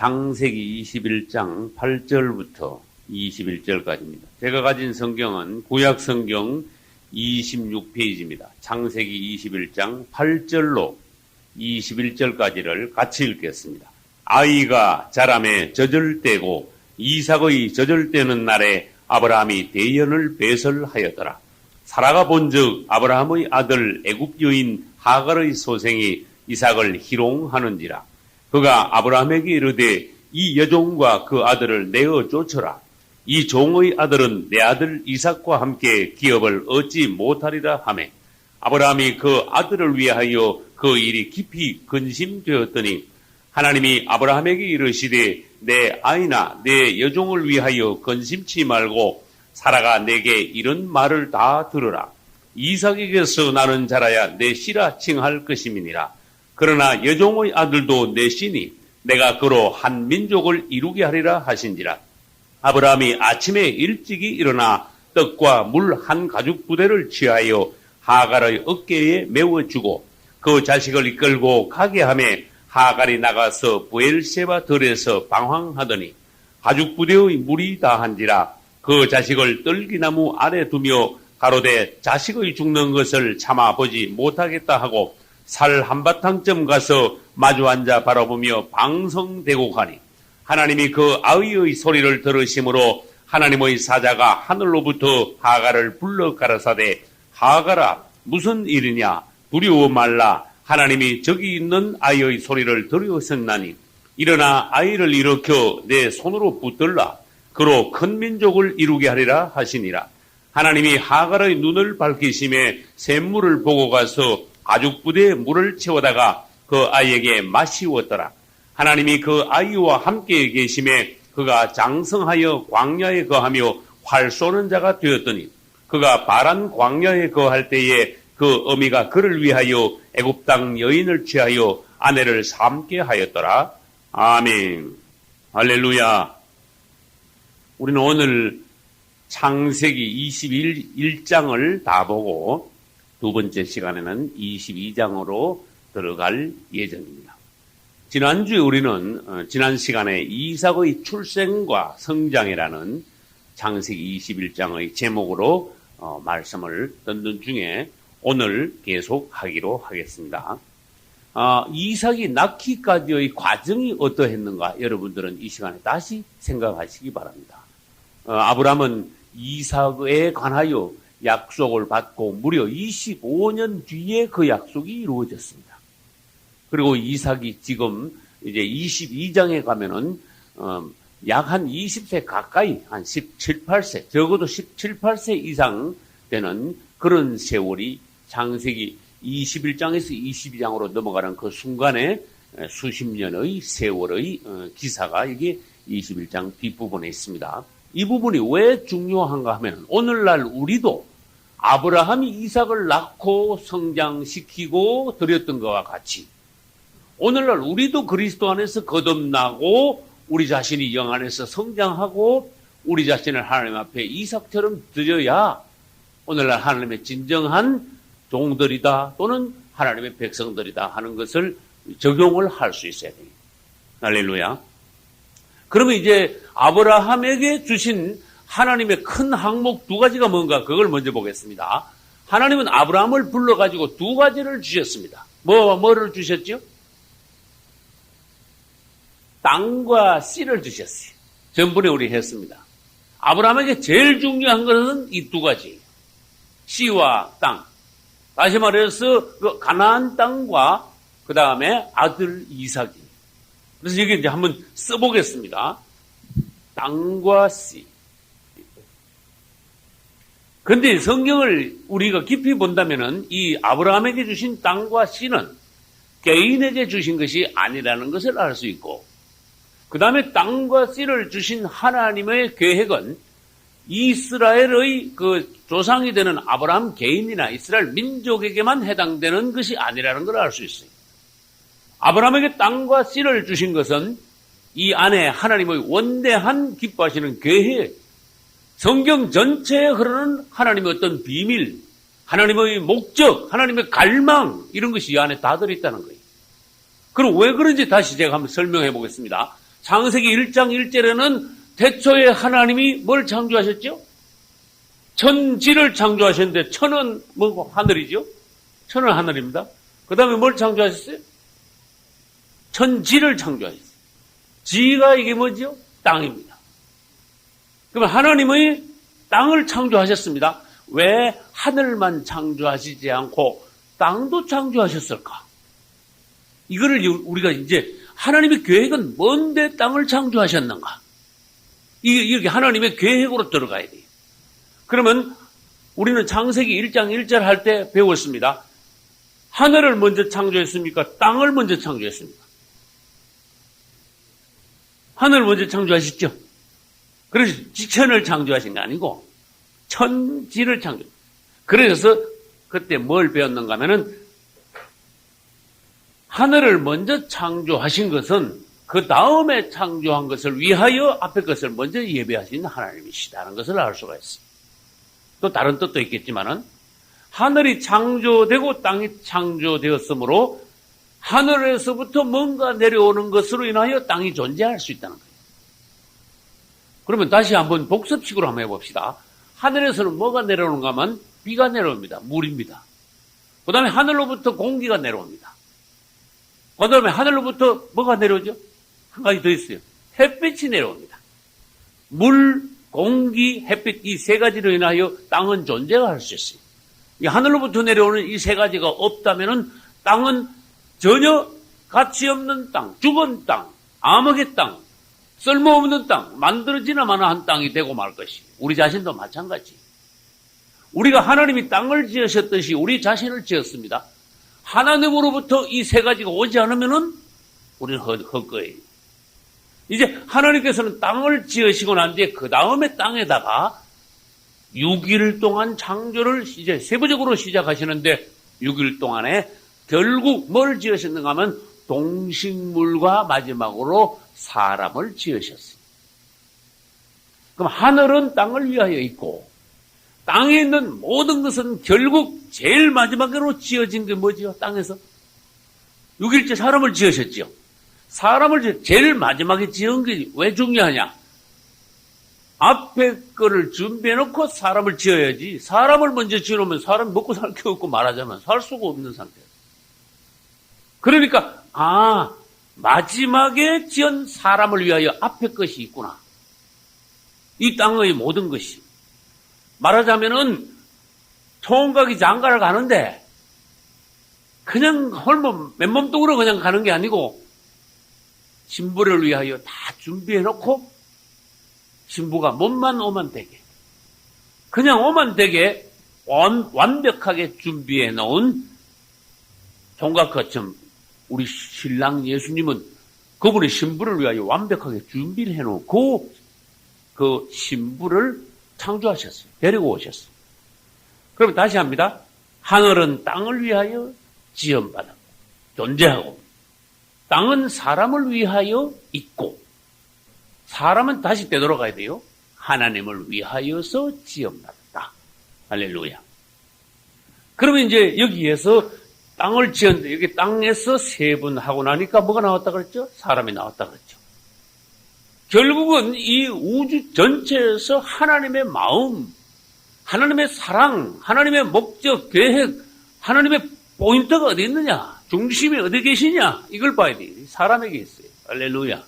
창세기 21장 8절부터 21절까지입니다. 제가 가진 성경은 구약성경 26페이지입니다. 창세기 21장 8절로 21절까지를 같이 읽겠습니다. 아이가 자라매 젖을 떼고 이삭의 젖을 떼는 날에 아브라함이 대연을 배설하였더라. 사라가 본즉 아브라함의 아들 애굽 여인 하갈의 소생이 이삭을 희롱하는지라. 그가 아브라함에게 이르되 이 여종과 그 아들을 내어 쫓으라. 이 종의 아들은 내 아들 이삭과 함께 기업을 얻지 못하리라 하매 아브라함이 그 아들을 위하여 그 일이 깊이 근심되었더니 하나님이 아브라함에게 이르시되 내 아이나 내 여종을 위하여 근심치 말고 사라가 내게 이런 말을 다 들으라. 이삭에게서 나는 자라야 내 씨라 칭할 것임이니라. 그러나 여종의 아들도 내 씨니 내가 그로 한 민족을 이루게 하리라 하신지라. 아브라함이 아침에 일찍이 일어나 떡과 물 한 가죽 부대를 취하여 하갈의 어깨에 메워주고 그 자식을 이끌고 가게 하매 하갈이 나가서 브엘세바 들에서 방황하더니 가죽 부대의 물이 다한지라. 그 자식을 떨기나무 아래 두며 가로되 자식의 죽는 것을 참아보지 못하겠다 하고 살 한바탕쯤 가서 마주 앉아 바라보며 방성대고 가니 하나님이 그 아이의 소리를 들으심으로 하나님의 사자가 하늘로부터 하갈을 불러 가라사대 하갈아 무슨 일이냐 두려워 말라. 하나님이 저기 있는 아이의 소리를 들으셨나니 일어나 아이를 일으켜 내 손으로 붙들라. 그로 큰 민족을 이루게 하리라 하시니라. 하나님이 하갈의 눈을 밝히심에 샘물을 보고 가서 가죽 부대에 물을 채우다가 그 아이에게 마시웠더라. 하나님이 그 아이와 함께 계심에 그가 장성하여 광야에 거하며 활 쏘는 자가 되었더니 그가 바란 광야에 거할 때에 그 어미가 그를 위하여 애굽 땅 여인을 취하여 아내를 삼게 하였더라. 아멘. 할렐루야. 우리는 오늘 창세기 21장을 다 보고 두 번째 시간에는 22장으로 들어갈 예정입니다. 지난주에 우리는 지난 시간에 이삭의 출생과 성장이라는 창세기 21장의 제목으로 말씀을 듣는 중에 오늘 계속하기로 하겠습니다. 이삭이 낳기까지의 과정이 어떠했는가 여러분들은 이 시간에 다시 생각하시기 바랍니다. 아브라함은 이삭에 관하여 약속을 받고 무려 25년 뒤에 그 약속이 이루어졌습니다. 그리고 이삭이 지금 이제 22장에 가면은 약 한 20세 가까이 한 17, 8세 적어도 17, 8세 이상 되는 그런 세월이 창세기 21장에서 22장으로 넘어가는 그 순간에 수십 년의 세월의 기사가 이게 21장 뒷부분에 있습니다. 이 부분이 왜 중요한가 하면 오늘날 우리도 아브라함이 이삭을 낳고 성장시키고 드렸던 것과 같이 오늘날 우리도 그리스도 안에서 거듭나고 우리 자신이 영 안에서 성장하고 우리 자신을 하나님 앞에 이삭처럼 드려야 오늘날 하나님의 진정한 종들이다 또는 하나님의 백성들이다 하는 것을 적용을 할 수 있어야 됩니다. 할렐루야. 그러면 이제 아브라함에게 주신 하나님의 큰 항목 두 가지가 뭔가 그걸 먼저 보겠습니다. 하나님은 아브라함을 불러가지고 두 가지를 주셨습니다. 뭐를 주셨죠? 땅과 씨를 주셨어요. 전번에 우리 했습니다. 아브라함에게 제일 중요한 것은 이 두 가지. 씨와 땅. 다시 말해서 그 가나안 땅과 그 다음에 아들 이삭이. 그래서 여기 이제 한번 써보겠습니다. 땅과 씨. 그런데 성경을 우리가 깊이 본다면은 이 아브라함에게 주신 땅과 씨는 개인에게 주신 것이 아니라는 것을 알 수 있고, 그 다음에 땅과 씨를 주신 하나님의 계획은 이스라엘의 그 조상이 되는 아브라함 개인이나 이스라엘 민족에게만 해당되는 것이 아니라는 걸 알 수 있어요. 아브라함에게 땅과 씨를 주신 것은 이 안에 하나님의 원대한 기뻐하시는 계획, 성경 전체에 흐르는 하나님의 어떤 비밀, 하나님의 목적, 하나님의 갈망 이런 것이 이 안에 다 들어있다는 거예요. 그럼 왜 그런지 다시 제가 한번 설명해 보겠습니다. 창세기 1장 1절에는 태초에 하나님이 뭘 창조하셨죠? 천지를 창조하셨는데 천은 뭐고? 하늘이죠? 천은 하늘입니다. 그 다음에 뭘 창조하셨어요? 천지를 창조하셨어요. 지가 이게 뭐죠? 땅입니다. 그러면 하나님의 땅을 창조하셨습니다. 왜 하늘만 창조하시지 않고 땅도 창조하셨을까? 이거를 우리가 이제 하나님의 계획은 뭔데 땅을 창조하셨는가? 이게 하나님의 계획으로 들어가야 돼요. 그러면 우리는 창세기 1장 1절 할 때 배웠습니다. 하늘을 먼저 창조했습니까? 땅을 먼저 창조했습니까? 하늘을 먼저 창조하셨죠? 그래서 지천을 창조하신 게 아니고 천지를 창조. 그래서 그때 뭘 배웠는가 하면은 하늘을 먼저 창조하신 것은 그 다음에 창조한 것을 위하여 앞에 것을 먼저 예배하신 하나님이시다는 것을 알 수가 있어요. 또 다른 뜻도 있겠지만은 하늘이 창조되고 땅이 창조되었으므로 하늘에서부터 뭔가 내려오는 것으로 인하여 땅이 존재할 수 있다는 거예요. 그러면 다시 한번 복습식으로 한번 해봅시다. 하늘에서는 뭐가 내려오는가 하면 비가 내려옵니다. 물입니다. 그 다음에 하늘로부터 공기가 내려옵니다. 그 다음에 하늘로부터 뭐가 내려오죠? 한 가지 더 있어요. 햇빛이 내려옵니다. 물, 공기, 햇빛 이 세 가지로 인하여 땅은 존재가 할 수 있어요. 이 하늘로부터 내려오는 이 세 가지가 없다면은 땅은 전혀 가치 없는 땅, 죽은 땅, 암흑의 땅, 쓸모없는 땅, 만들어지나마나 한 땅이 되고 말 것이. 우리 자신도 마찬가지. 우리가 하나님이 땅을 지으셨듯이 우리 자신을 지었습니다. 하나님으로부터 이 세 가지가 오지 않으면은 우리는 헛거예요. 이제 하나님께서는 땅을 지으시고 난 뒤에 그 다음에 땅에다가 6일 동안 창조를 이제 세부적으로 시작하시는데 6일 동안에 결국 뭘 지으셨는가 하면 동식물과 마지막으로 사람을 지으셨어요. 그럼 하늘은 땅을 위하여 있고 땅에 있는 모든 것은 결국 제일 마지막으로 지어진 게 뭐지요? 땅에서 6일째 사람을 지으셨죠. 사람을 제일 마지막에 지은 게 왜 중요하냐? 앞에 거를 준비해놓고 사람을 지어야지. 사람을 먼저 지어놓으면 사람이 먹고 살 게 없고 말하자면 살 수가 없는 상태예요. 그러니까 마지막에 지은 사람을 위하여 앞에 것이 있구나. 이 땅의 모든 것이. 말하자면은 총각이 장가를 가는데 그냥 홀몸 맨몸뚱으로 그냥 가는 게 아니고 신부를 위하여 다 준비해놓고 신부가 몸만 오면 되게 그냥 오면 되게 완벽하게 준비해놓은 총각처럼 우리 신랑 예수님은 그분의 신부를 위하여 완벽하게 준비를 해놓고 그 신부를 창조하셨어요. 데리고 오셨어요. 그럼 다시 합니다. 하늘은 땅을 위하여 지음받았고 존재하고 땅은 사람을 위하여 있고 사람은 다시 되돌아가야 돼요. 하나님을 위하여서 지음받았다. 할렐루야. 그러면 이제 여기에서 땅을 지었는데 여기 땅에서 세분하고 나니까 뭐가 나왔다 그랬죠? 사람이 나왔다 그랬죠. 결국은 이 우주 전체에서 하나님의 마음, 하나님의 사랑, 하나님의 목적, 계획, 하나님의 포인트가 어디 있느냐? 중심이 어디 계시냐? 이걸 봐야 돼요. 사람에게 있어요. 할렐루야.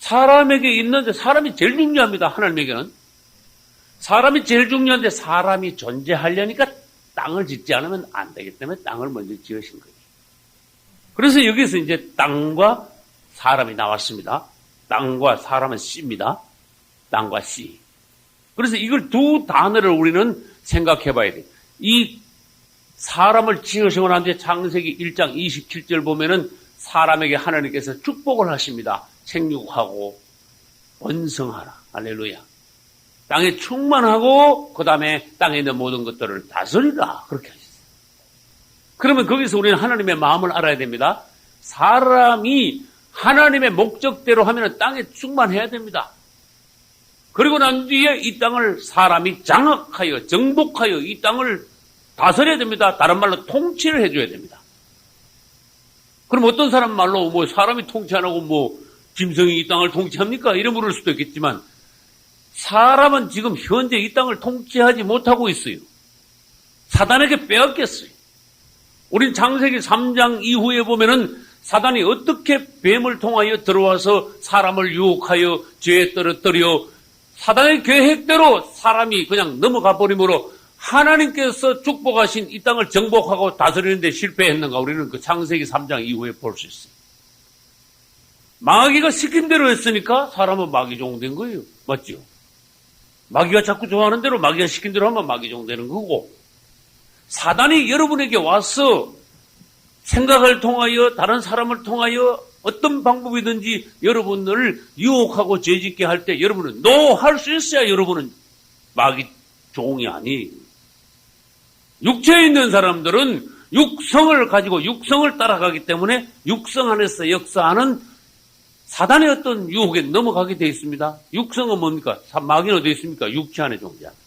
사람에게 있는데 사람이 제일 중요합니다. 하나님에게는. 사람이 제일 중요한데 사람이 존재하려니까 땅을 짓지 않으면 안 되기 때문에 땅을 먼저 지으신 거예요. 그래서 여기서 이제 땅과 사람이 나왔습니다. 땅과 사람은 씨입니다. 땅과 씨. 그래서 이걸 두 단어를 우리는 생각해 봐야 돼요. 이 사람을 지으시고 난 뒤에 창세기 1장 27절 보면은 사람에게 하나님께서 축복을 하십니다. 생육하고 번성하라. 할렐루야. 땅에 충만하고 그 다음에 땅에 있는 모든 것들을 다스리라. 그렇게 하셨어요. 그러면 거기서 우리는 하나님의 마음을 알아야 됩니다. 사람이 하나님의 목적대로 하면 땅에 충만해야 됩니다. 그리고 난 뒤에 이 땅을 사람이 장악하여 정복하여 이 땅을 다스려야 됩니다. 다른 말로 통치를 해줘야 됩니다. 그럼 어떤 사람 말로 사람이 통치 안 하고 짐승이 이 땅을 통치합니까? 이래 물을 수도 있겠지만 사람은 지금 현재 이 땅을 통치하지 못하고 있어요. 사단에게 빼앗겼어요. 우린 창세기 3장 이후에 보면은 사단이 어떻게 뱀을 통하여 들어와서 사람을 유혹하여 죄에 떨어뜨려 사단의 계획대로 사람이 그냥 넘어가 버리므로 하나님께서 축복하신 이 땅을 정복하고 다스리는데 실패했는가? 우리는 그 창세기 3장 이후에 볼 수 있어요. 마귀가 시킨 대로 했으니까 사람은 마귀 종 된 거예요. 맞죠? 마귀가 자꾸 좋아하는 대로 마귀가 시킨 대로 하면 마귀 종 되는 거고, 사단이 여러분에게 와서 생각을 통하여 다른 사람을 통하여 어떤 방법이든지 여러분을 유혹하고 죄짓게 할 때 여러분은 노 할 수 있어야 여러분은 마귀 종이 아니에요. 육체에 있는 사람들은 육성을 가지고 육성을 따라가기 때문에 육성 안에서 역사하는 사단의 어떤 유혹에 넘어가게 되어 있습니다. 육성은 뭡니까? 마귀는 어디 있습니까? 육체 안에 존재합니다.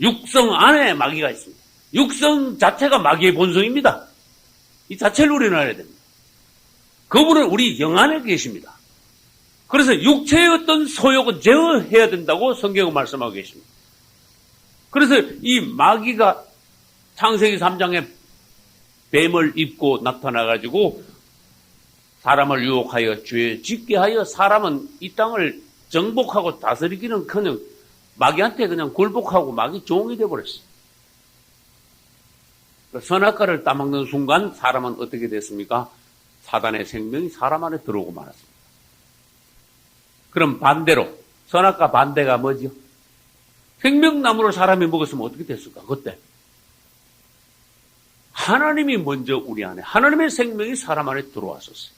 육성 안에 마귀가 있습니다. 육성 자체가 마귀의 본성입니다. 이 자체를 우리는 알아야 됩니다. 그분은 우리 영 안에 계십니다. 그래서 육체의 어떤 소욕은 제어해야 된다고 성경은 말씀하고 계십니다. 그래서 이 마귀가 창세기 3장에 뱀을 입고 나타나가지고 사람을 유혹하여 죄 짓게 하여 사람은 이 땅을 정복하고 다스리기는커녕 마귀한테 그냥 굴복하고 마귀 종이 되어버렸어요. 선악과를 따먹는 순간 사람은 어떻게 됐습니까? 사단의 생명이 사람 안에 들어오고 말았습니다. 그럼 반대로 선악과 반대가 뭐죠? 생명나무를 사람이 먹었으면 어떻게 됐을까? 그때 하나님이 먼저 우리 안에 하나님의 생명이 사람 안에 들어왔었어요.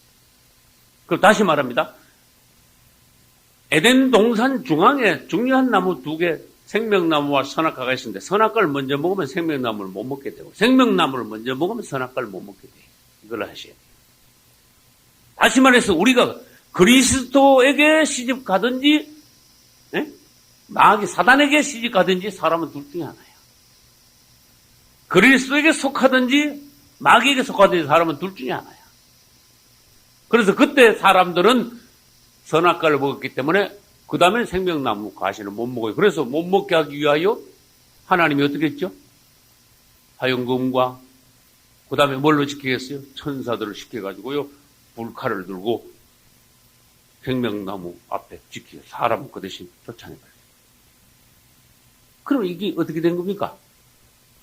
그럼 다시 말합니다. 에덴 동산 중앙에 중요한 나무 두 개, 생명나무와 선악과가 있는데 선악과를 먼저 먹으면 생명나무를 못 먹게 되고 생명나무를 먼저 먹으면 선악과를 못 먹게 돼요. 이걸 하셔야 돼요. 다시 말해서 우리가 그리스도에게 시집 가든지 마귀 사단에게 시집 가든지 사람은 둘 중에 하나예요. 그리스도에게 속하든지 마귀에게 속하든지 사람은 둘 중에 하나야. 그래서 그때 사람들은 선악과를 먹었기 때문에 그 다음에 생명나무 과실을 못 먹어요. 그래서 못 먹게 하기 위하여 하나님이 어떻게 했죠? 화영금과 그 다음에 뭘로 지키겠어요? 천사들을 시켜가지고요 불칼을 들고 생명나무 앞에 지키고 사람은 그 대신 쫓아내버려요. 그럼 이게 어떻게 된 겁니까?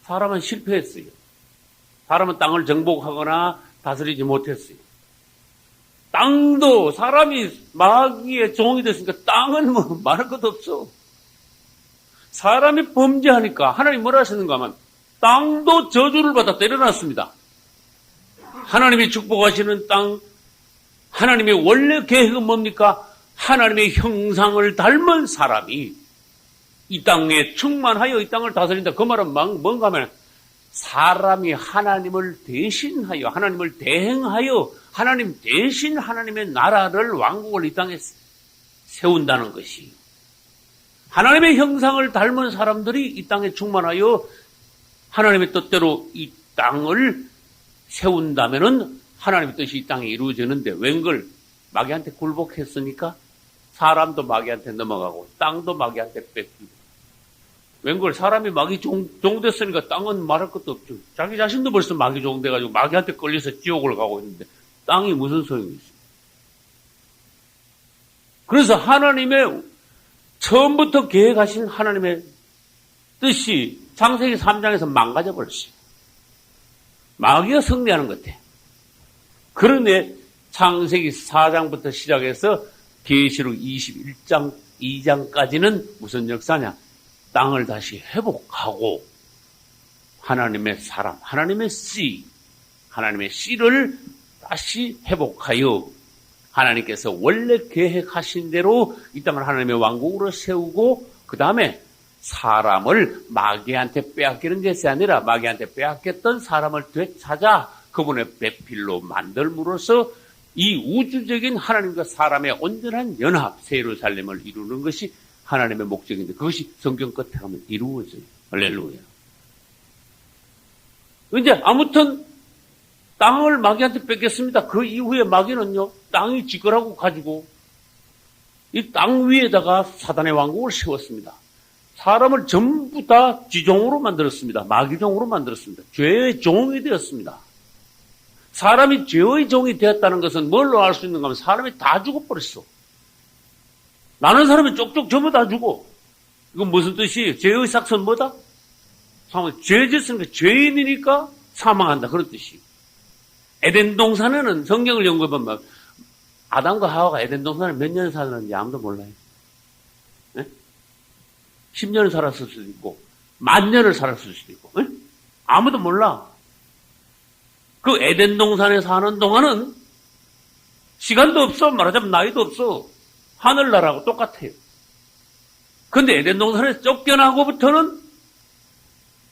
사람은 실패했어요. 사람은 땅을 정복하거나 다스리지 못했어요. 땅도 사람이 마귀의 종이 됐으니까 땅은 뭐 말할 것도 없어. 사람이 범죄하니까 하나님 뭐라 하시는가 하면 땅도 저주를 받아 때려놨습니다. 하나님이 축복하시는 땅, 하나님의 원래 계획은 뭡니까? 하나님의 형상을 닮은 사람이 이 땅에 충만하여 이 땅을 다스린다. 그 말은 뭔가 하면 사람이 하나님을 대신하여 하나님을 대행하여 하나님 대신 하나님의 나라를 왕국을 이 땅에 세운다는 것이 하나님의 형상을 닮은 사람들이 이 땅에 충만하여 하나님의 뜻대로 이 땅을 세운다면은 하나님의 뜻이 이 땅에 이루어지는데 웬걸 마귀한테 굴복했으니까 사람도 마귀한테 넘어가고 땅도 마귀한테 뺏기고 웬걸 사람이 마귀 종 됐으니까 땅은 말할 것도 없죠. 자기 자신도 벌써 마귀 종 돼가지고 마귀한테 끌려서 지옥을 가고 있는데 땅이 무슨 소용이 있어요. 그래서 하나님의 처음부터 계획하신 하나님의 뜻이 창세기 3장에서 망가져 버렸어요. 마귀가 승리하는 것 같아요. 그런데 창세기 4장부터 시작해서 계시록 21장 2장까지는 무슨 역사냐? 땅을 다시 회복하고 하나님의 사람, 하나님의 씨, 하나님의 씨를 다시 회복하여 하나님께서 원래 계획하신 대로 이 땅을 하나님의 왕국으로 세우고 그 다음에 사람을 마귀한테 빼앗기는 것이 아니라 마귀한테 빼앗겼던 사람을 되찾아 그분의 배필로 만들므로써 이 우주적인 하나님과 사람의 온전한 연합, 새 예루살렘을 이루는 것이 하나님의 목적인데 그것이 성경 끝에 가면 이루어져요. 할렐루야. 이제 아무튼 땅을 마귀한테 뺏겼습니다. 그 이후에 마귀는요, 땅이 지거라고 가지고 이 땅 위에다가 사단의 왕국을 세웠습니다. 사람을 전부 다 지종으로 만들었습니다. 마귀종으로 만들었습니다. 죄의 종이 되었습니다. 사람이 죄의 종이 되었다는 것은 뭘로 알 수 있는가 하면 사람이 다 죽어버렸어. 나는 사람이 쪽쪽 전부 다 죽어. 이건 무슨 뜻이에요? 죄의 삭선 뭐다? 죄 짓으니까 죄인이니까 사망한다. 그런 뜻이에요. 에덴 동산에는 성경을 연구해보면 아담과 하와가 에덴 동산에 몇 년 살았는지 아무도 몰라요. 네? 10년을 살았을 수도 있고 만 년을 살았을 수도 있고 네? 아무도 몰라. 그 에덴 동산에 사는 동안은 시간도 없어. 말하자면 나이도 없어. 하늘나라하고 똑같아요. 근데 에덴 동산에 쫓겨나고부터는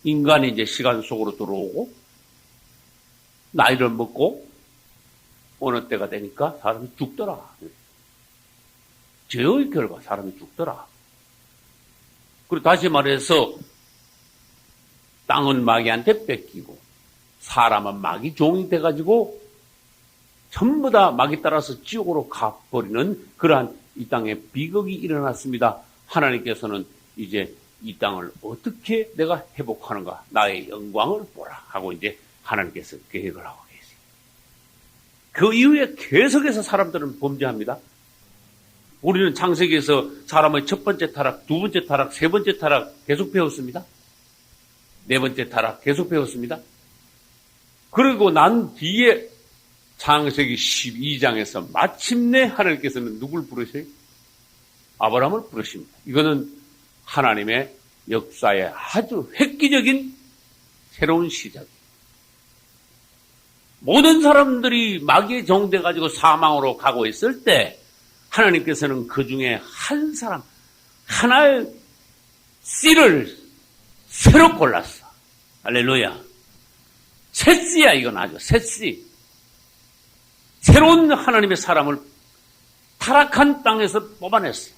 인간이 이제 시간 속으로 들어오고 나이를 먹고 어느 때가 되니까 사람이 죽더라. 죄의 결과 사람이 죽더라. 그리고 다시 말해서 땅은 마귀한테 뺏기고 사람은 마귀 종이 돼가지고 전부 다 마귀 따라서 지옥으로 가버리는 그러한 이 땅에 비극이 일어났습니다. 하나님께서는 이제 이 땅을 어떻게 내가 회복하는가, 나의 영광을 보라 하고 이제 하나님께서 계획을 하고 계세요. 그 이후에 계속해서 사람들은 범죄합니다. 우리는 창세기에서 사람의 첫 번째 타락, 두 번째 타락, 세 번째 타락 계속 배웠습니다. 네 번째 타락 계속 배웠습니다. 그리고 난 뒤에 창세기 12장에서 마침내 하나님께서는 누굴 부르세요? 아브라함을 부르십니다. 이거는 하나님의 역사의 아주 획기적인 새로운 시작이에요. 모든 사람들이 마귀의 종돼가지고 사망으로 가고 있을 때 하나님께서는 그 중에 한 사람, 하나의 씨를 새로 골랐어. 할렐루야. 새 씨야, 이건 아주 새 씨. 새로운 하나님의 사람을 타락한 땅에서 뽑아냈어.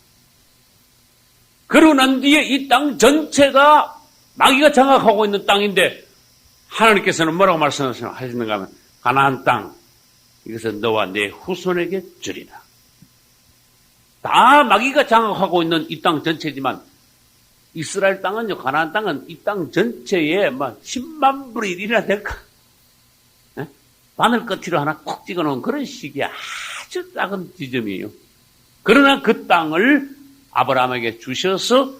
그러고 난 뒤에 이 땅 전체가 마귀가 장악하고 있는 땅인데 하나님께서는 뭐라고 말씀하시는가 하면 가나안 땅, 이것은 너와 내 후손에게 주리라. 다 마귀가 장악하고 있는 이 땅 전체지만 이스라엘 땅은요, 가나안 땅은 이 땅 전체에 막 10만 분의 1이나 될까? 바늘 껍질을 하나 콕 찍어놓은 그런 식의 아주 작은 지점이에요. 그러나 그 땅을 아브라함에게 주셔서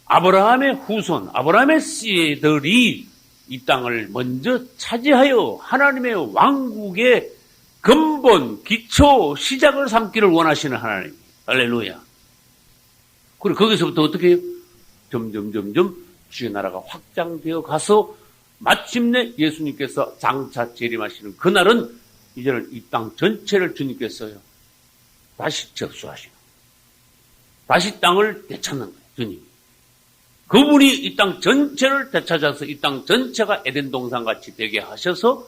아브라함의 후손, 아브라함의 씨들이 이 땅을 먼저 차지하여 하나님의 왕국의 근본, 기초, 시작을 삼기를 원하시는 하나님. 할렐루야. 그리고 거기서부터 어떻게 해요? 점점 주의 나라가 확장되어 가서 마침내 예수님께서 장차 재림하시는 그날은 이제는 이 땅 전체를 주님께서요 다시 접수하시는 거예요. 다시 땅을 되찾는 거예요. 주님. 그분이 이 땅 전체를 되찾아서 이 땅 전체가 에덴 동산같이 되게 하셔서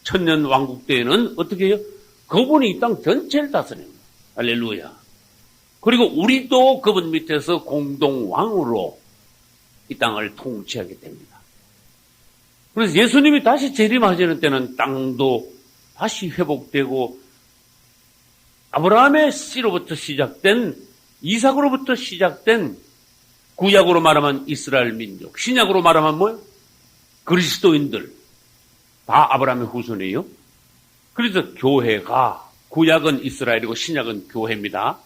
천년 왕국 때에는 어떻게 해요? 그분이 이 땅 전체를 다스리는 거예요. 할렐루야. 그리고 우리도 그분 밑에서 공동왕으로 이 땅을 통치하게 됩니다. 그래서 예수님이 다시 재림하시는 때는 땅도 다시 회복되고 아브라함의 씨로부터 시작된 이삭으로부터 시작된 구약으로 말하면 이스라엘 민족, 신약으로 말하면 뭐예요? 그리스도인들 다 아브라함의 후손이에요. 그래서 교회가 구약은 이스라엘이고 신약은 교회입니다.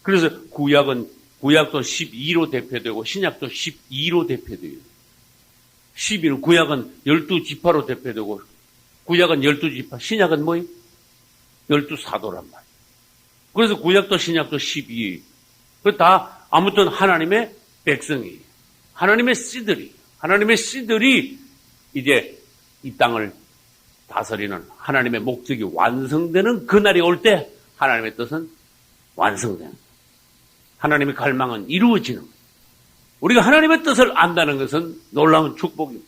그래서 구약도 12로 대표되고 신약도 12로 대표돼요. 12는 구약은 12지파로 대표되고 구약은 12지파, 신약은 뭐예요? 12사도란 말이에요. 그래서 구약도 신약도 12예요. 그 다 아무튼 하나님의 백성이에요. 하나님의 씨들이 이제 이 땅을 다스리는 하나님의 목적이 완성되는 그날이 올 때 하나님의 뜻은 완성되는 거예요. 하나님의 갈망은 이루어지는 거예요. 우리가 하나님의 뜻을 안다는 것은 놀라운 축복입니다.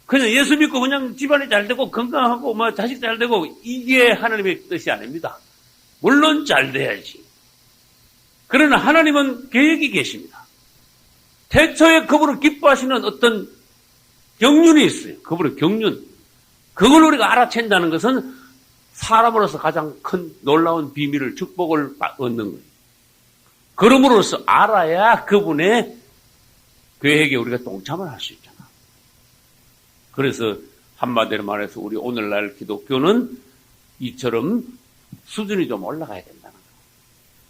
그냥 예수 믿고 그냥 집안이 잘 되고 건강하고 뭐 자식 잘 되고 이게 하나님의 뜻이 아닙니다. 물론 잘 돼야지. 그러나 하나님은 계획이 계십니다. 태초에 그분을 기뻐하시는 어떤 경륜이 있어요. 그분의 경륜. 그걸 우리가 알아챈다는 것은 사람으로서 가장 큰 놀라운 비밀을, 축복을 얻는 거예요. 그럼으로써 알아야 그분의 계획에 우리가 동참을 할 수 있잖아. 그래서 한마디로 말해서 우리 오늘날 기독교는 이처럼 수준이 좀 올라가야 된다는 거예요.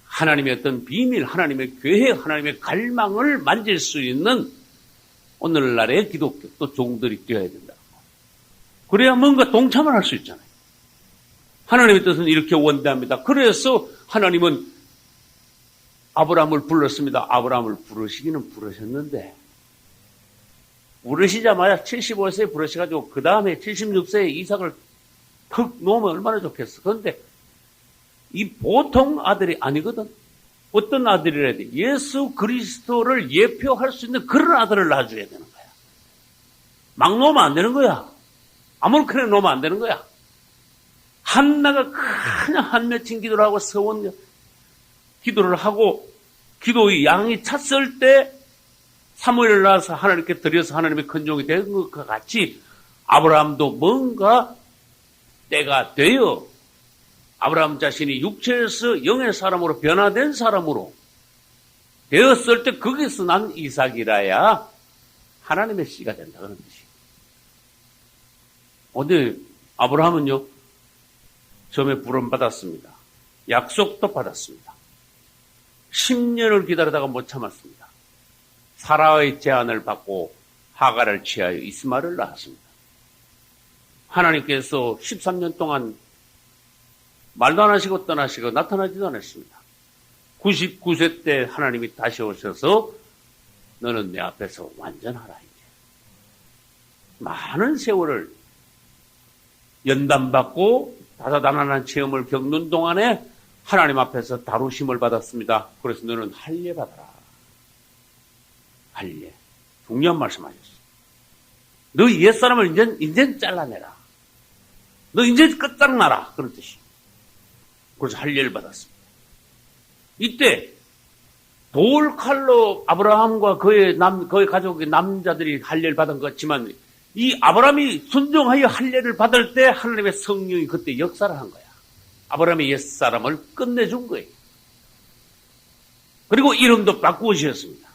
하나님의 어떤 비밀, 하나님의 계획, 하나님의 갈망을 만질 수 있는 오늘날의 기독교 또 종들이 되어야 된다. 그래야 뭔가 동참을 할 수 있잖아요. 하나님의 뜻은 이렇게 원대합니다. 그래서 하나님은 아브라함을 불렀습니다. 아브라함을 부르시기는 부르셨는데 부르시자마자 75세에 부르셔가지고 그 다음에 76세에 이삭을 턱 놓으면 얼마나 좋겠어. 그런데 이 보통 아들이 아니거든. 어떤 아들이라 돼? 예수 그리스도를 예표할 수 있는 그런 아들을 낳아줘야 되는 거야. 막 놓으면 안 되는 거야. 아무렇게나 놓으면 안 되는 거야. 한나가 그냥 한 맺힌 기도를 하고 서원 기도를 하고 기도의 양이 찼을 때 사무엘을 낳아서 하나님께 드려서 하나님의 큰 종이 된 것과 같이 아브라함도 뭔가 때가 되어 아브라함 자신이 육체에서 영의 사람으로 변화된 사람으로 되었을 때 거기서 난 이삭이라야 하나님의 씨가 된다 그런 뜻이에요. 어디 아브라함은요 처음에 부름받았습니다. 약속도 받았습니다. 10년을 기다리다가 못 참았습니다. 사라의 제안을 받고 하갈을 취하여 이스마엘을 낳았습니다. 하나님께서 13년 동안 말도 안 하시고 떠나시고 나타나지도 않았습니다. 99세 때 하나님이 다시 오셔서 너는 내 앞에서 완전하라 이제. 많은 세월을 연단받고 다사다난한 체험을 겪는 동안에 하나님 앞에서 다루심을 받았습니다. 그래서 너는 할례 받아라. 할례. 중요한 말씀하셨어요. 너 옛사람을 이제 잘라내라. 너 이제 끝장나라. 그런 뜻이에요. 그래서 할례를 받았습니다. 이때 돌칼로 아브라함과 그의 가족의 남자들이 할례를 받은 것 같지만 이 아브라함이 순종하여 할례를 받을 때 하나님의 성령이 그때 역사를 한 거야. 아브라함의 옛사람을 끝내준 거예요. 그리고 이름도 바꾸어 주셨습니다.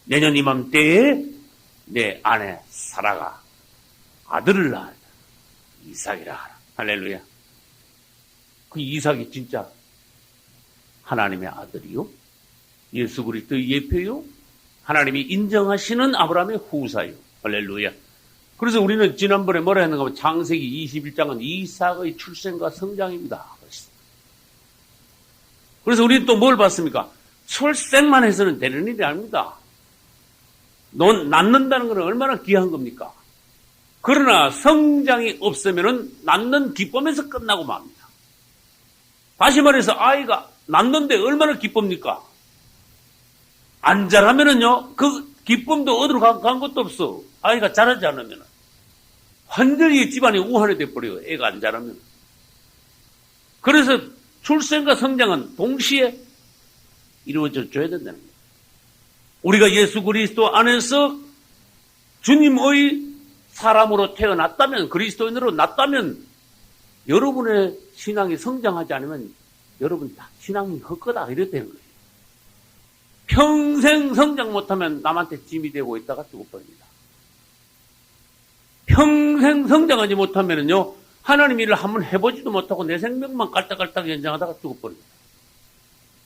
내년 이맘때에 내 아내 사라가 아들을 낳았다. 이삭이라 하라. 할렐루야. 그 이삭이 진짜 하나님의 아들이요? 예수 그리스도의 예표요? 하나님이 인정하시는 아브라함의 후사요. 할렐루야. 그래서 우리는 지난번에 뭐라 했는가 하면 창세기 21장은 이삭의 출생과 성장입니다. 그래서 우리는 또 뭘 봤습니까? 출생만 해서는 되는 일이 아닙니다. 낳는다는 것은 얼마나 귀한 겁니까? 그러나 성장이 없으면 낳는 기쁨에서 끝나고 맙니다. 다시 말해서 아이가 낳는데 얼마나 기쁩니까? 안 자라면은요, 그 기쁨도 어디로 간 것도 없어. 아이가 자라지 않으면. 완전히 집안이 우환이 돼버려요. 애가 안 자라면. 그래서 출생과 성장은 동시에 이루어져 줘야 된다는 거예요. 우리가 예수 그리스도 안에서 주님의 사람으로 태어났다면, 그리스도인으로 났다면, 여러분의 신앙이 성장하지 않으면 여러분 신앙이 헛거다 이랬다는 거예요. 평생 성장 못하면 남한테 짐이 되고 있다가 죽어버립니다. 평생 성장하지 못하면요 하나님 일을 한번 해보지도 못하고 내 생명만 깔딱깔딱 연장하다가 죽어버립니다.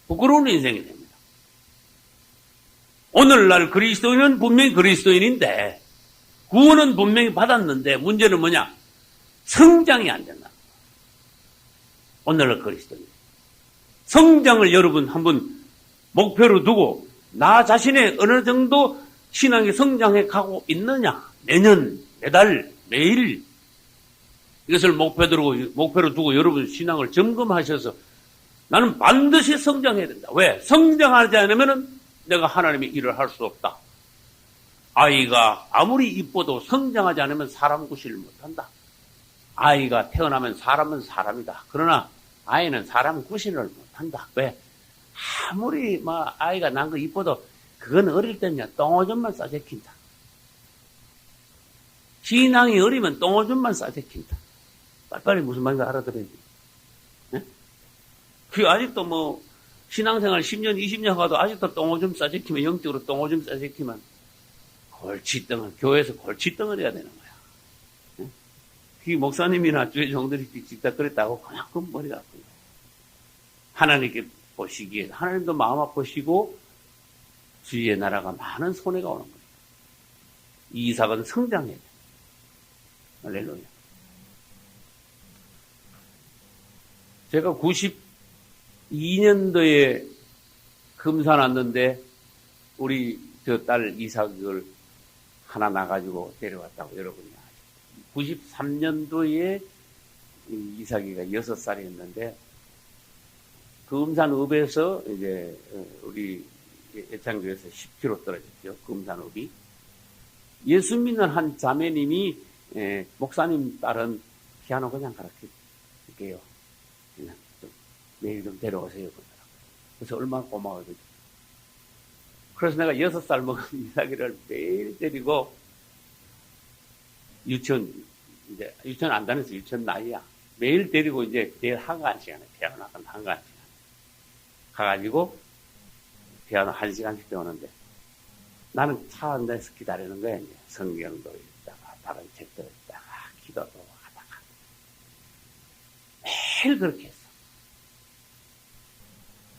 부끄러운 인생이 됩니다. 오늘날 그리스도인은 분명히 그리스도인인데 구원은 분명히 받았는데 문제는 뭐냐? 성장이 안 된다. 오늘날 그리스도인. 성장을 여러분 한번 목표로 두고 나 자신의 어느 정도 신앙이 성장해 가고 있느냐. 매년, 매달, 매일 이것을 목표로 두고 여러분 신앙을 점검하셔서 나는 반드시 성장해야 된다. 왜? 성장하지 않으면 내가 하나님의 일을 할 수 없다. 아이가 아무리 이뻐도 성장하지 않으면 사람 구실을 못한다. 아이가 태어나면 사람은 사람이다. 그러나 아이는 사람 구실을 못한다. 왜? 아무리 아이가 난 거 이뻐도 그건 어릴 때는 똥오줌만 싸제킨다. 신앙이 어리면 똥오줌만 싸제킨다. 빨리빨리 무슨 말인지 알아들어야지. 네? 그 아직도 신앙생활 10년, 20년 가도 아직도 똥오줌 싸지키면, 영적으로 똥오줌 싸지키면, 교회에서 골칫덩어리가 되는 거야. 응? 그 목사님이나 주의 종들이 직접 그랬다고 그만큼 머리가 아픈 거야. 하나님께 보시기에, 하나님도 마음 아프시고, 주의 나라가 많은 손해가 오는 거야. 이삭은 성장해야 돼. 할렐루야. 제가 92년도에 금산 왔는데 우리 저 딸 이삭을 하나 나가지고 데려왔다고 여러분이 아시죠. 93년도에 이삭이가 6살이었는데 금산읍에서 이제 우리 예창교에서 10km 떨어졌죠. 금산읍이. 예수 믿는 한 자매님이 목사님 딸은 피아노 그냥 가르쳐줄게요. 그냥 좀 매일 좀 데려오세요. 그래서 얼마나 고마워요. 그래서 내가 6살 먹은 이삭이를 매일 데리고 유치원 안 다녔어. 유치원 나이야. 매일 데리고 이제 내일 한가한 시간에 피아노 나간 한가한 시간 가가지고 피아노 1시간씩 배우는데 나는 차 안에서 기다리는 거야. 이제 성경도 읽다가 다른 책도 읽다가 기도도 하다가 매일 그렇게 했어.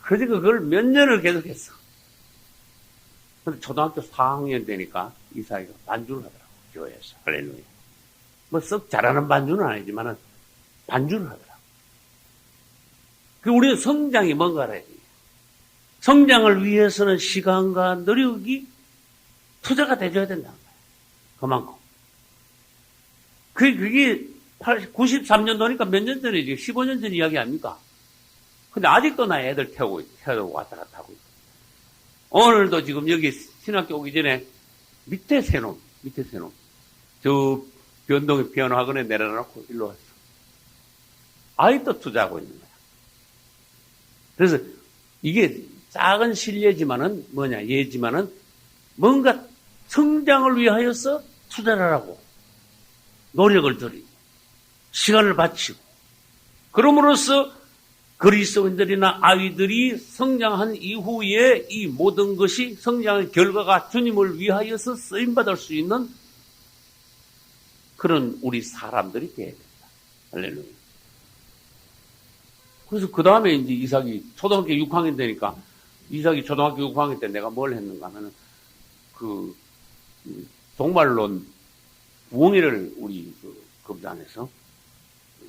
그래서 그걸 몇 년을 계속했어. 근데 초등학교 4학년 되니까 이삭이가 반주를 하더라고. 교회에서. 할렐루야. 뭐 썩 잘하는 반주는 아니지만은 반주를 하더라고. 그 우리의 성장이 뭔가를 해야 돼. 성장을 위해서는 시간과 노력이 투자가 돼줘야 된다는 거예요. 그만큼. 그게 93년도니까 몇 년 전이지? 15년 전 이야기 아닙니까? 근데 아직도 나 애들 태우고 왔다 갔다 하고 있어. 오늘도 지금 여기 신학교 오기 전에 밑에 세 놈. 저 변동의 피아노 학원에 내려놓고 일로 왔어. 아직도 투자하고 있는 거야. 그래서 이게 작은 실례지만은 예지만은 뭔가 성장을 위하여서 투자를 하고 노력을 들이고 시간을 바치고 그럼으로써 그리스도인들이나 아이들이 성장한 이후에 이 모든 것이 성장의 결과가 주님을 위하여서 쓰임받을 수 있는 그런 우리 사람들이 되어야 된다. 할렐루야. 그래서 그 다음에 이제 이삭이 초등학교 6학년 되니까 이삭이 초등학교 6학년 때 내가 뭘 했는가 하면 종말론 부흥회를 우리 금산에서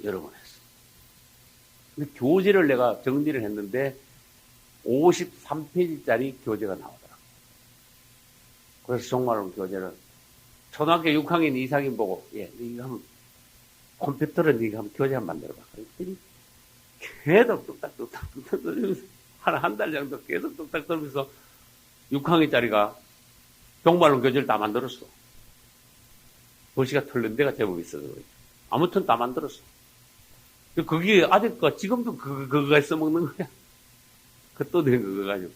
여러 번 했어. 근데 교재를 내가 정리를 했는데 53페이지짜리 교재가 나오더라고. 그래서 종말론 교재를 초등학교 6학년 이삭이 보고 네가 한번 컴퓨터로 네가 한번 교재 한번 만들어봐. 그랬더니 계속 뚝딱뚝딱 떨면서 한 달 정도 계속 뚝딱 떨면서 6학년짜리가 종말론 교재를 다 만들었어. 글씨가 틀린 데가 제법 있어서 그래. 아무튼 다 만들었어. 그게 아직까 지금도 그거가 써먹는 거야. 또 된 그거 가지고.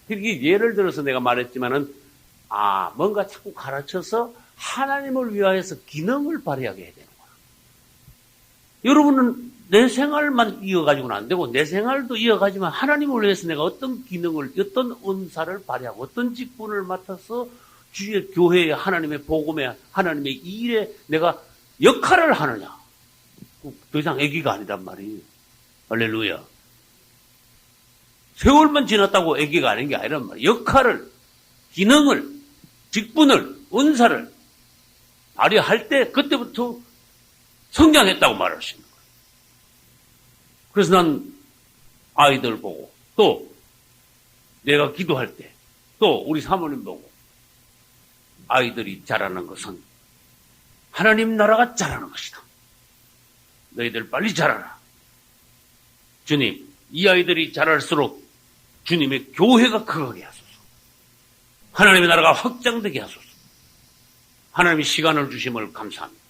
이게 예를 들어서 내가 말했지만은 뭔가 자꾸 가르쳐서 하나님을 위하여서 기능을 발휘하게 해야 되는 거야. 여러분은 내 생활만 이어가지고는 안 되고 내 생활도 이어가지만 하나님을 위해서 내가 어떤 기능을, 어떤 은사를 발휘하고 어떤 직분을 맡아서 주의 교회에 하나님의 복음에 하나님의 일에 내가 역할을 하느냐. 더 이상 애기가 아니란 말이에요. 할렐루야. 세월만 지났다고 애기가 아닌 게 아니란 말이에요. 역할을, 기능을, 직분을, 은사를 발휘할 때 그때부터 성장했다고 말할 수 있는 거예요. 그래서 난 아이들 보고 또 내가 기도할 때 또 우리 사모님 보고 아이들이 자라는 것은 하나님 나라가 자라는 것이다. 너희들 빨리 자라라. 주님, 이 아이들이 자랄수록 주님의 교회가 크게 하소서. 하나님의 나라가 확장되게 하소서. 하나님이 시간을 주심을 감사합니다.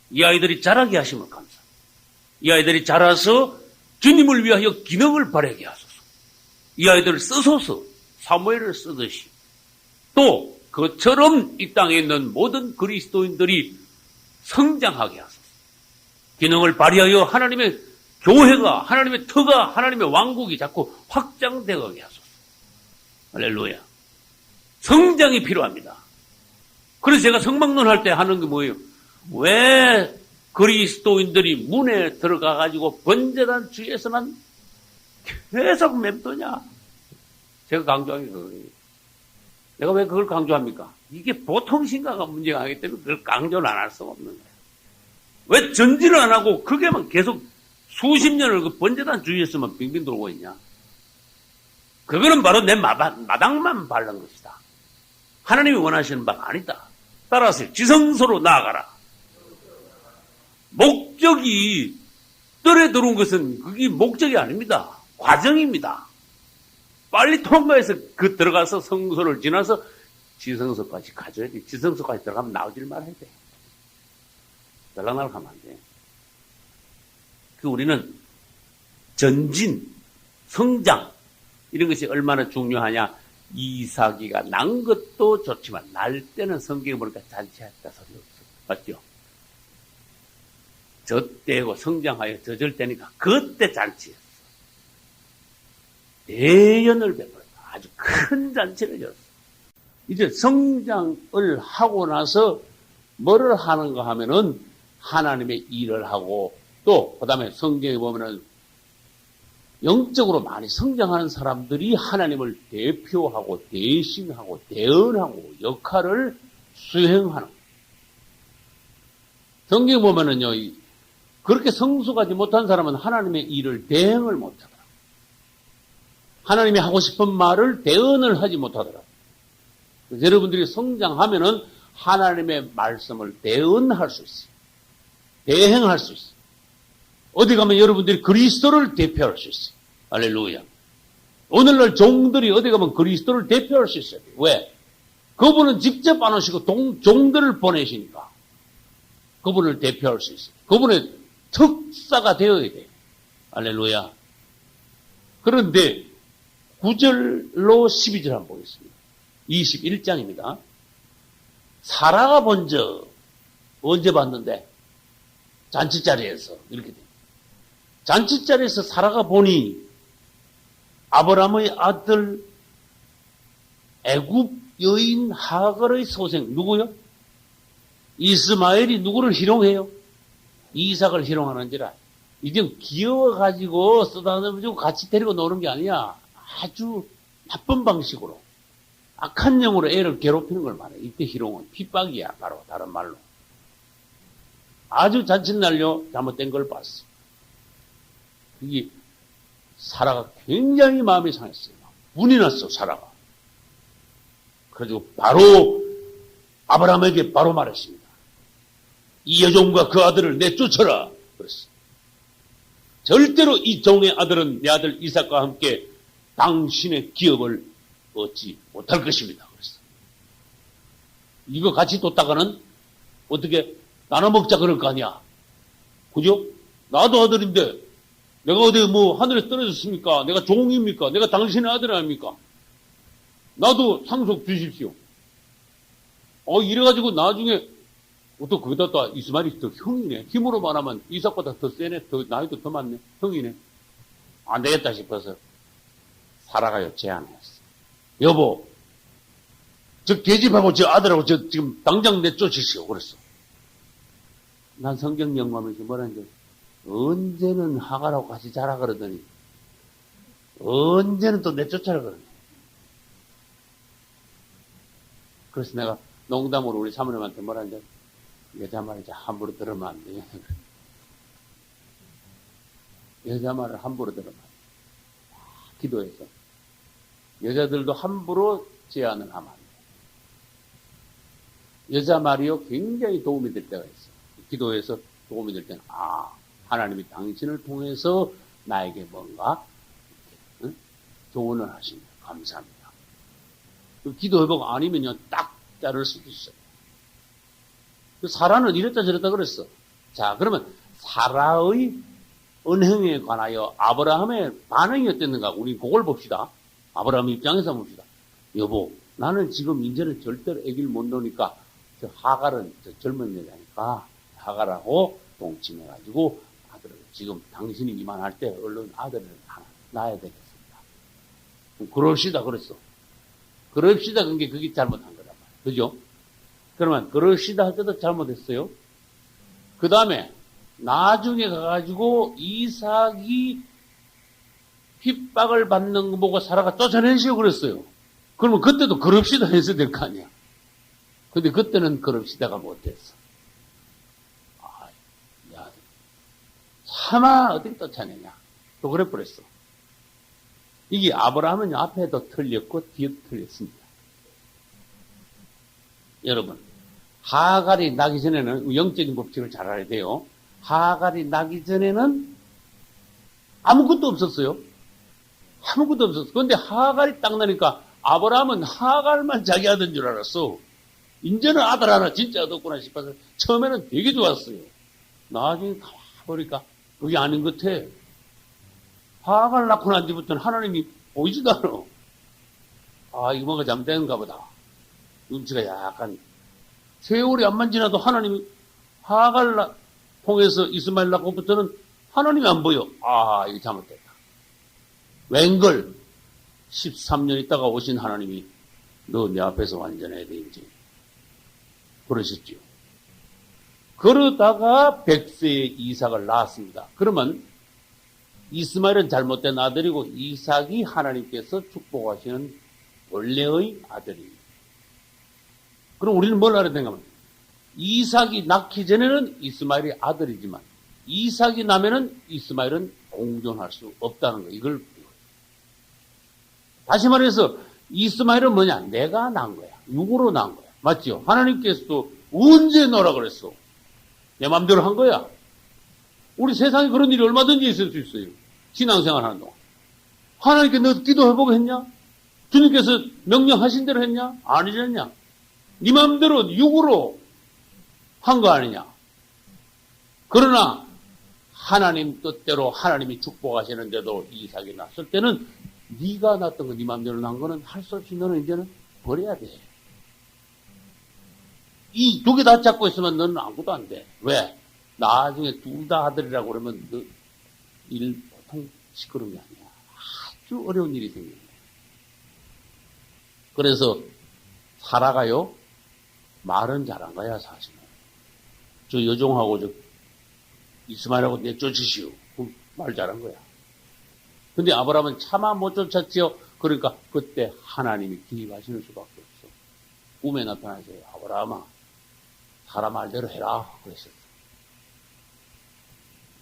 이 아이들이 자라게 하심을 감사합니다. 이 아이들이 자라서 주님을 위하여 기능을 발휘하게 하소서. 이 아이들을 쓰소서. 사무엘을 쓰듯이. 또 그처럼 이 땅에 있는 모든 그리스도인들이 성장하게 하소서. 기능을 발휘하여 하나님의 교회가, 하나님의 터가, 하나님의 왕국이 자꾸 확장되게 하소서. 할렐루야. 성장이 필요합니다. 그래서 제가 성막론 할 때 하는 게 뭐예요? 왜 그리스도인들이 문에 들어가가지고 번제단 주에서만 계속 맴도냐? 제가 강조하는 게 그거예요. 내가 왜 그걸 강조합니까? 이게 보통 신가가 문제가 아니기 때문에 그걸 강조를 안 할 수가 없는 거예요. 왜 전지를 안 하고 그게만 계속 수십 년을 그 번제단 주위에서만 빙빙 돌고 있냐? 그거는 바로 내 마당만 바른 것이다. 하나님이 원하시는 바가 아니다. 따라서 지성소로 나아가라. 목적이 뜰에 들어온 것은 그게 목적이 아닙니다. 과정입니다. 빨리 통과해서 그 들어가서 성소를 지나서 지성소까지 가져야 돼. 지성소까지 들어가면 나오질 말아야 돼. 들락날락 하면 안 돼. 그 우리는 전진, 성장 이런 것이 얼마나 중요하냐. 이삭이가 난 것도 좋지만 날 때는 성경에 보니까 잔치했다 소리 없어. 맞죠? 젖대고 성장하여 젖을 때니까 그때 잔치했어. 대연을 베풀었다. 아주 큰 잔치를 열었어. 이제 성장을 하고 나서 뭐를 하는가 하면은 하나님의 일을 하고 또 그다음에 성경에 보면은 영적으로 많이 성장하는 사람들이 하나님을 대표하고 대신하고 대언하고 역할을 수행하는 거예요. 성경에 보면은요, 그렇게 성숙하지 못한 사람은 하나님의 일을 대행을 못하더라. 하나님이 하고 싶은 말을 대언을 하지 못하더라. 그래서 여러분들이 성장하면은 하나님의 말씀을 대언할 수 있어요. 대행할 수 있어요. 어디 가면 여러분들이 그리스도를 대표할 수 있어요. 할렐루야. 오늘날 종들이 어디 가면 그리스도를 대표할 수 있어요. 왜? 그분은 직접 안 오시고 종들을 보내시니까 그분을 대표할 수 있어요. 그분의 특사가 되어야 돼요. 할렐루야. 그런데 9절로 12절 한번 보겠습니다. 21장입니다. 사라가 먼저 언제 봤는데? 잔치자리에서 이렇게 됩니다. 잔치자리에서 사라가 보니 아브라함의 아들 애굽 여인 하갈의 소생 누구요? 이스마엘이 누구를 희롱해요? 이삭을 희롱하는지라. 이제 귀여워가지고 쓰다듬어주고 같이 데리고 노는 게 아니야. 아주 나쁜 방식으로 악한 영으로 애를 괴롭히는 걸 말해. 이때 희롱은 핍박이야. 바로 다른 말로. 아주 잔칫날려 잘못된 걸 봤어. 이게 사라가 굉장히 마음이 상했어요. 분이 났어, 사라가. 그래가지고 바로 아브라함에게 바로 말했습니다. 이 여종과 그 아들을 내쫓아라. 그랬어. 절대로 이 종의 아들은 내 아들 이삭과 함께 당신의 기업을 얻지 못할 것입니다. 그랬어. 이거 같이 뒀다가는 어떻게 나눠 먹자 그럴 거 아니야. 그죠? 나도 아들인데 내가 어디 뭐 하늘에 떨어졌습니까? 내가 종입니까? 내가 당신의 아들 아닙니까? 나도 상속 주십시오. 이래가지고 나중에 또 거기다 또 이스마엘이 더 형이네. 힘으로 말하면 이삭보다 더 세네. 더 나이도 더 많네. 형이네. 안 되겠다 싶어서 사라가요 제안했어. 여보, 저 계집하고 저 아들하고 저 지금 당장 내쫓으시오. 그랬어. 난 성경 영감에서 뭐라는지 언제는 하갈하고 같이 자라 그러더니 언제는 또 내쫓아라 그러네. 그래서 내가 농담으로 우리 사모님한테 뭐라는지 여자 말을 함부로 들으면 안 돼. 여자 말을 함부로 들으면 안 돼. 기도해서 여자들도 함부로 제안을 하면 안 돼. 여자 말이요 굉장히 도움이 될 때가 있어. 기도해서 도움이 될 때는 하나님이 당신을 통해서 나에게 뭔가 조언을 하시면 감사합니다. 기도해보고 아니면요 딱 자를 수도 있어요. 사라는 이랬다 저랬다 그랬어. 자, 그러면 사라의 언행에 관하여 아브라함의 반응이 어땠는가? 우리 그걸 봅시다. 아브라함 입장에서 봅시다. 여보, 나는 지금 이제는 절대로 애기를 못 놓으니까 저 하갈은 저 젊은 여자니까 하갈하고 동침해가지고 아들을 지금 당신이 이만할 때 얼른 아들을 하나 낳아야 되겠습니다. 그럽시다 그랬어. 그럽시다 그게 잘못한 거란 말이야. 그죠? 그러면 그럽시다 할 때도 잘못했어요. 그 다음에 나중에 가가지고 이삭이 핍박을 받는 거 보고 사라가 쫓아내시오 그랬어요. 그러면 그때도 그럽시다 했어야 될 거 아니야. 근데 그때는 그럽시다가 못했어. 야, 차마 어떻게 쫓아내냐. 또 그래 버렸어. 이게 아브라함은 앞에도 틀렸고 뒤에도 틀렸습니다. 여러분, 하갈이 나기 전에는 영적인 법칙을 잘 알아야 돼요. 하갈이 나기 전에는 아무것도 없었어요. 아무것도 없었어. 그런데 하갈이 딱 나니까 아브라함은 하갈만 자기 아들인 줄 알았어. 이제는 아들 하나 진짜 얻었구나 싶어서 처음에는 되게 좋았어요. 나중에 가보니까 그게 아닌 것 같아. 하갈 낳고 난 뒤부터는 하나님이 보이지도 않아. 아, 이거 뭔가 잘못되는가 보다. 눈치가 약간 세월이 안만 지나도 하나님이 하갈 통해서 이스마엘 낳고부터는 하나님이 안 보여. 아, 이거 잘못됐다. 웬걸 13년 있다가 오신 하나님이 너 내 앞에서 완전해야 돼 이제 그러셨지요. 그러다가 100세에 이삭을 낳았습니다. 그러면 이스마엘은 잘못된 아들이고 이삭이 하나님께서 축복하시는 원래의 아들입니다. 그럼 우리는 뭘 알아야 되는가 하면 이삭이 낳기 전에는 이스마엘이 아들이지만 이삭이 나면은 이스마엘은 공존할 수 없다는 거. 이걸 다시 말해서 이스마엘은 뭐냐? 내가 낳은 거야. 육으로 낳은 거야. 맞죠? 하나님께서도 언제 넣으라 그랬어? 내 마음대로 한 거야. 우리 세상에 그런 일이 얼마든지 있을 수 있어요. 신앙생활 하는 동안. 하나님께 너 기도해보고 했냐? 주님께서 명령하신 대로 했냐? 아니랬냐? 네 마음대로 육으로 한 거 아니냐? 그러나 하나님 뜻대로 하나님이 축복하시는데도 이삭이 났을 때는 네가 낳았던 거, 네 마음대로 낳은 거는 할 수 없이 너는 이제는 버려야 돼. 이 두 개 다 잡고 있으면 너는 아무것도 안 돼. 왜? 나중에 둘 다 아들이라고 그러면 너 일 보통 시끄러운 게 아니야. 아주 어려운 일이 생겨요. 그래서 사라가요, 말은 잘한 거야, 사실은. 저 여종하고 저 이스마엘하고 내쫓으시오. 말 잘한 거야. 근데 아브라함은 차마 못 쫓았지요. 그러니까 그때 하나님이 기입하시는 수밖에 없어. 꿈에 나타나서 아브라함아, 사람 말대로 해라. 그랬어요.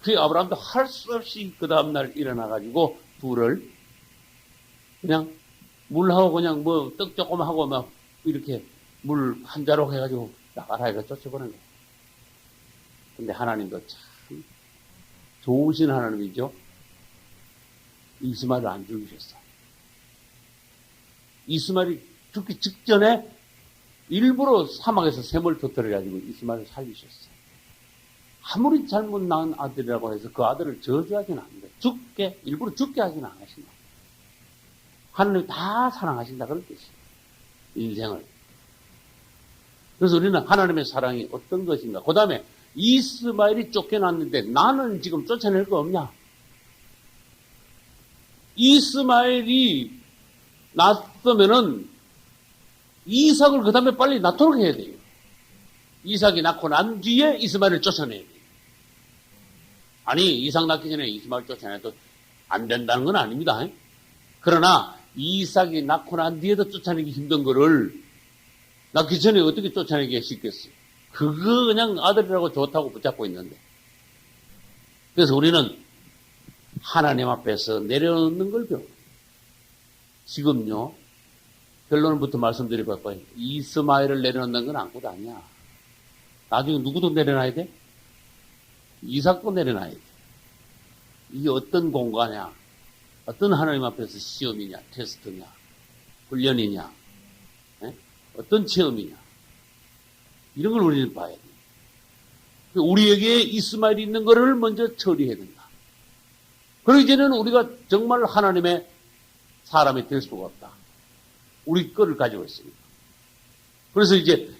그 아브라함도 할 수 없이 그 다음날 일어나가지고 둘을 그냥 물하고 그냥 뭐 떡 조금 하고 막 이렇게 물 한 자루 해가지고 나가라 해가 쫓아보는 거예요. 근데 하나님도 참 좋으신 하나님이죠. 이스마엘을 안 죽이셨어. 이스마엘이 죽기 직전에 일부러 사막에서 샘을 터뜨려가지고 이스마엘을 살리셨어. 아무리 잘못 낳은 아들이라고 해서 그 아들을 저주하지는 않는다. 일부러 죽게 하지는 않으신다. 하나님이 다 사랑하신다. 그런 뜻이에요. 인생을. 그래서 우리는 하나님의 사랑이 어떤 것인가. 그 다음에 이스마엘이 쫓겨났는데 나는 지금 쫓아낼 거 없냐? 이스마엘이 낳았으면은 이삭을 그 다음에 빨리 낳도록 해야 돼요. 이삭이 낳고 난 뒤에 이스마엘을 쫓아내야 돼요. 아니, 이삭 낳기 전에 이스마엘 쫓아내도 안 된다는 건 아닙니다. 그러나 이삭이 낳고 난 뒤에도 쫓아내기 힘든 거를 낳기 전에 어떻게 쫓아내기가 쉽겠어요? 그거 그냥 아들이라고 좋다고 붙잡고 있는데. 그래서 우리는 하나님 앞에서 내려놓는 걸 배워요. 지금요, 결론부터 말씀드릴 거예요. 이스마엘을 내려놓는 건 아무것도 아니야. 나중에 누구도 내려놔야 돼? 이삭도 내려놔야 돼. 이게 어떤 공과냐? 어떤 하나님 앞에서 시험이냐? 테스트냐? 훈련이냐? 에? 어떤 체험이냐? 이런 걸 우리는 봐야 돼. 우리에게 이스마엘이 있는 것을 먼저 처리해야 된다. 그러기 전에는 우리가 정말 하나님의 사람이 될 수가 없다. 우리 거를 가지고 있으니까. 그래서 이제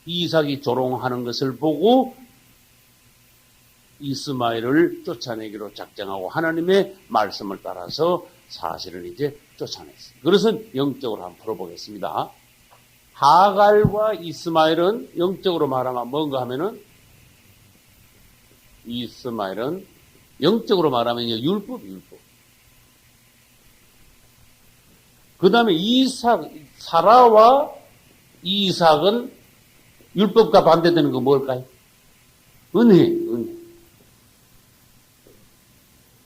이삭이 조롱하는 것을 보고 이스마엘을 쫓아내기로 작정하고 하나님의 말씀을 따라서 사실은 이제 쫓아냈어요. 그래서 영적으로 한번 풀어보겠습니다. 하갈과 이스마엘은 영적으로 말하면 뭔가 하면은 이스마엘은 영적으로 말하면 율법. 그 다음에 사라와 이삭은 율법과 반대되는 거 뭘까요? 은혜.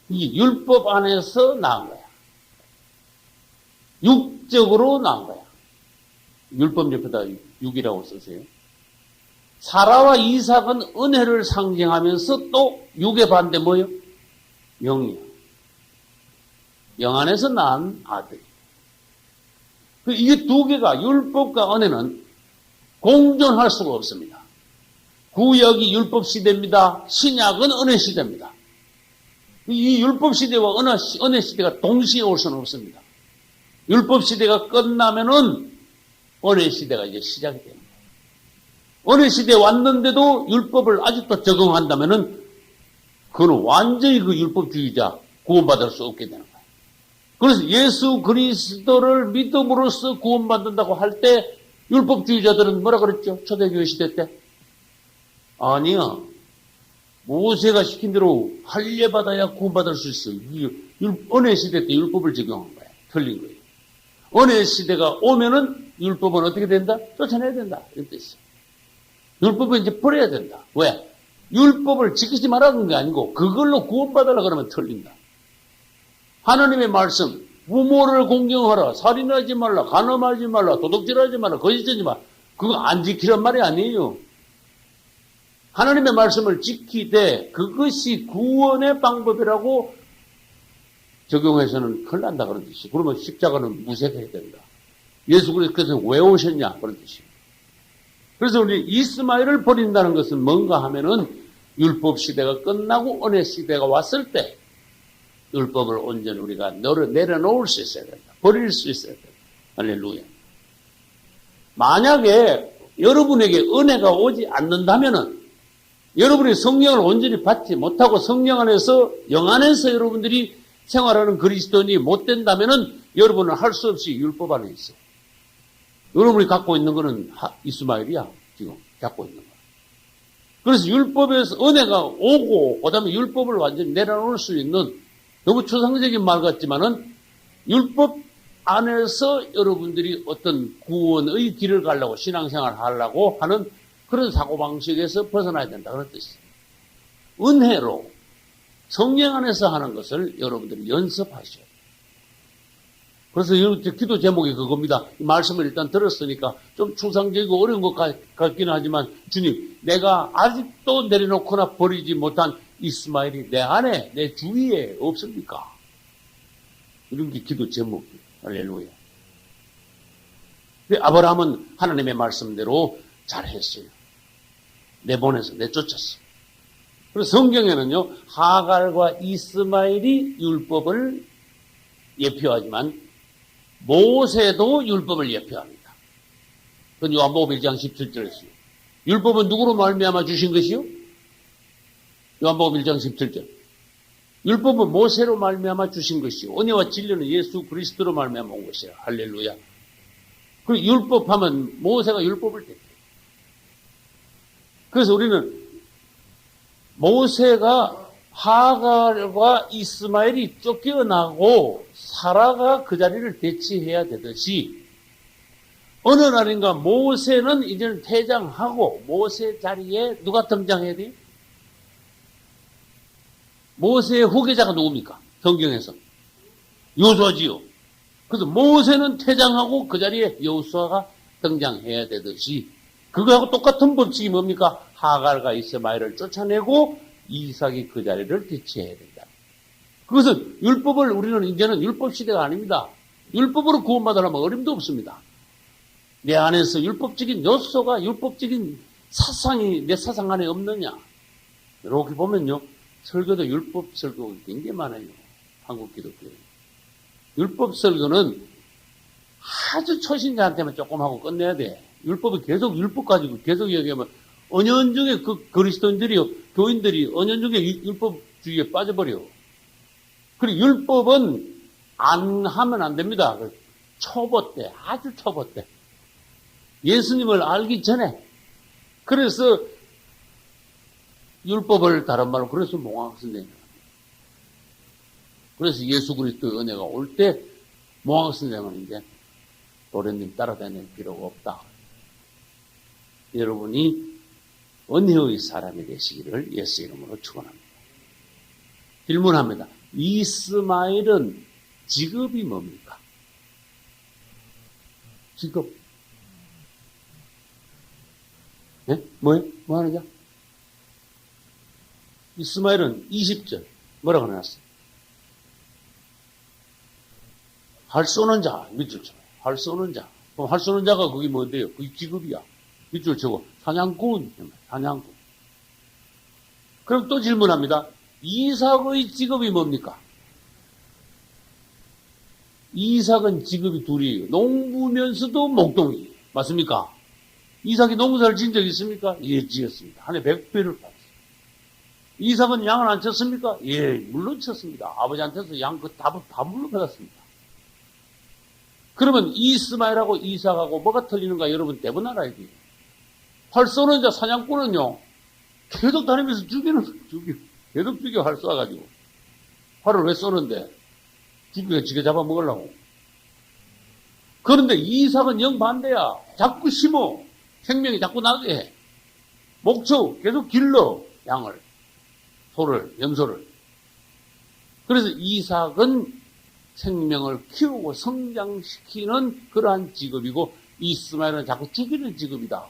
이 율법 안에서 나온 거야. 육적으로 나온 거야. 율법 옆에다 육이라고 쓰세요. 사라와 이삭은 은혜를 상징하면서 또 육의 반대 뭐예요? 영이야. 영 안에서 낳은 아들. 이게 두 개가 율법과 은혜는 공존할 수가 없습니다. 구약이 율법 시대입니다. 신약은 은혜 시대입니다. 이 율법 시대와 은혜 시대가 동시에 올 수는 없습니다. 율법 시대가 끝나면은 은혜 시대가 이제 시작이 됩니다. 은혜 시대에 왔는데도 율법을 아직도 적용한다면은 그건 완전히 그 율법주의자 구원받을 수 없게 되는 거예요. 그래서 예수 그리스도를 믿음으로써 구원받는다고 할 때 율법주의자들은 뭐라 그랬죠? 초대교회 시대 때. 아니야. 모세가 시킨 대로 할례받아야 구원받을 수 있어. 은혜 시대 때 율법을 적용한 거야. 틀린 거예요. 은혜 시대가 오면은 율법은 어떻게 된다? 쫓아내야 된다. 이런 뜻이에요. 율법은 이제 버려야 된다. 왜? 율법을 지키지 말라는 게 아니고 그걸로 구원받으려고 그러면 틀린다. 하나님의 말씀, 부모를 공경하라, 살인하지 말라, 간음하지 말라, 도둑질하지 말라, 거짓하지 말라. 그거 안 지키란 말이 아니에요. 하나님의 말씀을 지키되 그것이 구원의 방법이라고 적용해서는 큰일 난다 그런 뜻이에요. 그러면 십자가는 무색해야 된다. 예수 그리스도께서 왜 오셨냐 그런 뜻이에요. 그래서 우리 이스마엘을 버린다는 것은 뭔가 하면은 율법 시대가 끝나고 은혜 시대가 왔을 때 율법을 온전히 우리가 내려놓을 수 있어야 된다. 버릴 수 있어야 된다. 할렐루야. 만약에 여러분에게 은혜가 오지 않는다면은 여러분이 성령을 온전히 받지 못하고 성령 안에서 영 안에서 여러분들이 생활하는 그리스도인이 못 된다면은 여러분은 할 수 없이 율법 안에 있어요. 여러분이 갖고 있는 거는 이스마엘이야. 지금 갖고 있는 거. 그래서 율법에서 은혜가 오고 그다음에 율법을 완전히 내려놓을 수 있는 너무 추상적인 말 같지만은 율법 안에서 여러분들이 어떤 구원의 길을 가려고 신앙생활을 하려고 하는 그런 사고방식에서 벗어나야 된다. 그런 뜻이에요. 은혜로 성령 안에서 하는 것을 여러분들이 연습하셔야 돼요. 그래서 기도 제목이 그겁니다. 이 말씀을 일단 들었으니까 좀 추상적이고 어려운 것 같기는 하지만 주님, 내가 아직도 내려놓거나 버리지 못한 이스마엘이 내 안에, 내 주위에 없습니까? 이런 게 기도 제목이에요. 할렐루야. 아브라함은 하나님의 말씀대로 잘했어요. 내보내서 내쫓았어요. 그래서 성경에는요, 하갈과 이스마엘이 율법을 예표하지만 모세도 율법을 예표합니다. 그건 요한복음 1장 17절에서요. 율법은 누구로 말미암아 주신 것이요? 요한복음 1장 17절. 율법은 모세로 말미암아 주신 것이요. 은혜와 진리는 예수 그리스도로 말미암아 온 것이야. 할렐루야. 그리고 율법하면 모세가 율법을 택해. 그래서 우리는 모세가 하갈과 이스마엘이 쫓겨나고 사라가 그 자리를 대체해야 되듯이 어느 날인가 모세는 이제는 퇴장하고 모세 자리에 누가 등장해야 돼요? 모세의 후계자가 누굽니까? 성경에서 여호수아지요. 그래서 모세는 퇴장하고 그 자리에 여호수아가 등장해야 되듯이 그거하고 똑같은 법칙이 뭡니까? 하갈과 이스마엘을 쫓아내고 이삭이 그 자리를 대체해야 된다. 그것은 율법을 우리는 이제는 율법 시대가 아닙니다. 율법으로 구원받으려면 어림도 없습니다. 내 안에서 율법적인 요소가 율법적인 사상이 내 사상 안에 없느냐. 이렇게 보면요. 설교도 율법 설교가 굉장히 많아요. 한국 기독교에. 율법 설교는 아주 초신자한테만 조금 하고 끝내야 돼. 율법을 계속 율법 가지고 계속 얘기하면 은연중에 그 그리스도인들이, 교인들이 은연중에 율법주의에 빠져버려. 그리고 율법은 안 하면 안 됩니다. 초보 때, 아주 초보 때. 예수님을 알기 전에. 그래서 율법을 다른 말로 그래서 몽학선생님. 그래서 예수 그리스도의 은혜가 올 때 몽학선생님은 이제 도련님 따라다닐 필요가 없다. 여러분이 은혜의 사람이 되시기를 예수 이름으로 축원합니다. 질문합니다. 이스마엘은 직업이 뭡니까? 직업. 네? 뭐예요? 뭐 하느냐? 이스마엘은 20절 뭐라고 해놨어요? 활 쏘는 자, 밑줄 쳐. 활 쏘는 자. 그럼 활 쏘는 자가 그게 뭔데요? 그게 직업이야. 밑줄 치고 사냥꾼, 사냥꾼. 그럼 또 질문합니다. 이삭의 직업이 뭡니까? 이삭은 직업이 둘이에요. 농부면서도 목동이. 맞습니까? 이삭이 농사를 지은 적 있습니까? 예, 지었습니다. 한 해 100배를 받았어요. 이삭은 양을 안 쳤습니까? 예, 물론 쳤습니다. 아버지한테서 양 그 다 물려받았습니다. 그러면 이스마엘하고 이삭하고 뭐가 틀리는가 여러분 대부분 알아야 돼요. 활 쏘는 자 사냥꾼은요, 계속 다니면서 계속 죽여 활 쏴가지고. 활을 왜 쏘는데? 죽여 지게 잡아먹으려고. 그런데 이삭은 영반대야. 자꾸 심어. 생명이 자꾸 나게 해. 목초 계속 길러. 양을. 소를, 염소를. 그래서 이삭은 생명을 키우고 성장시키는 그러한 직업이고 이스마엘은 자꾸 죽이는 직업이다.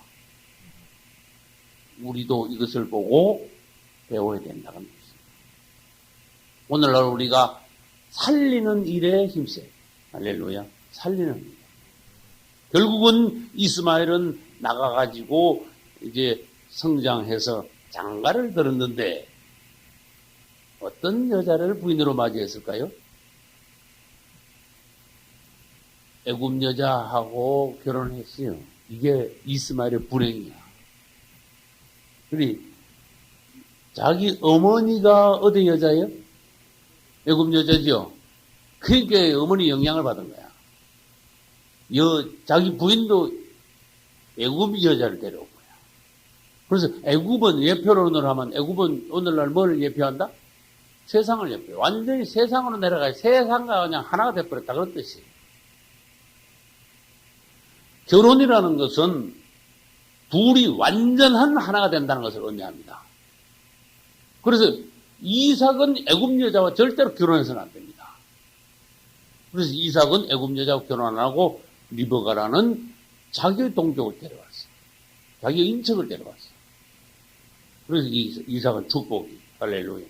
우리도 이것을 보고 배워야 된다는 것입니다. 오늘날 우리가 살리는 일에 힘써요. 할렐루야. 살리는 일. 결국은 이스마엘은 나가가지고 이제 성장해서 장가를 들었는데 어떤 여자를 부인으로 맞이했을까요? 애굽 여자하고 결혼했어요. 이게 이스마엘의 불행이야. 그리 자기 어머니가 어디 여자예요? 애굽 여자죠. 그러니까 어머니 영향을 받은 거야. 자기 부인도 애굽 여자를 데려온 거야. 그래서 애굽은 예표론을 하면 애굽은 오늘날 뭘 예표한다? 세상을 예표해. 완전히 세상으로 내려가야 세상과 그냥 하나가 돼버렸다. 그런 뜻이에요. 결혼이라는 것은 둘이 완전한 하나가 된다는 것을 의미합니다. 그래서 이삭은 애굽 여자와 절대로 결혼해서는 안 됩니다. 그래서 이삭은 애굽 여자와 결혼 안 하고 리버가라는 자기의 동족을 데려왔어요. 자기의 인척을 데려왔어요. 그래서 이삭은 축복이. 할렐루야.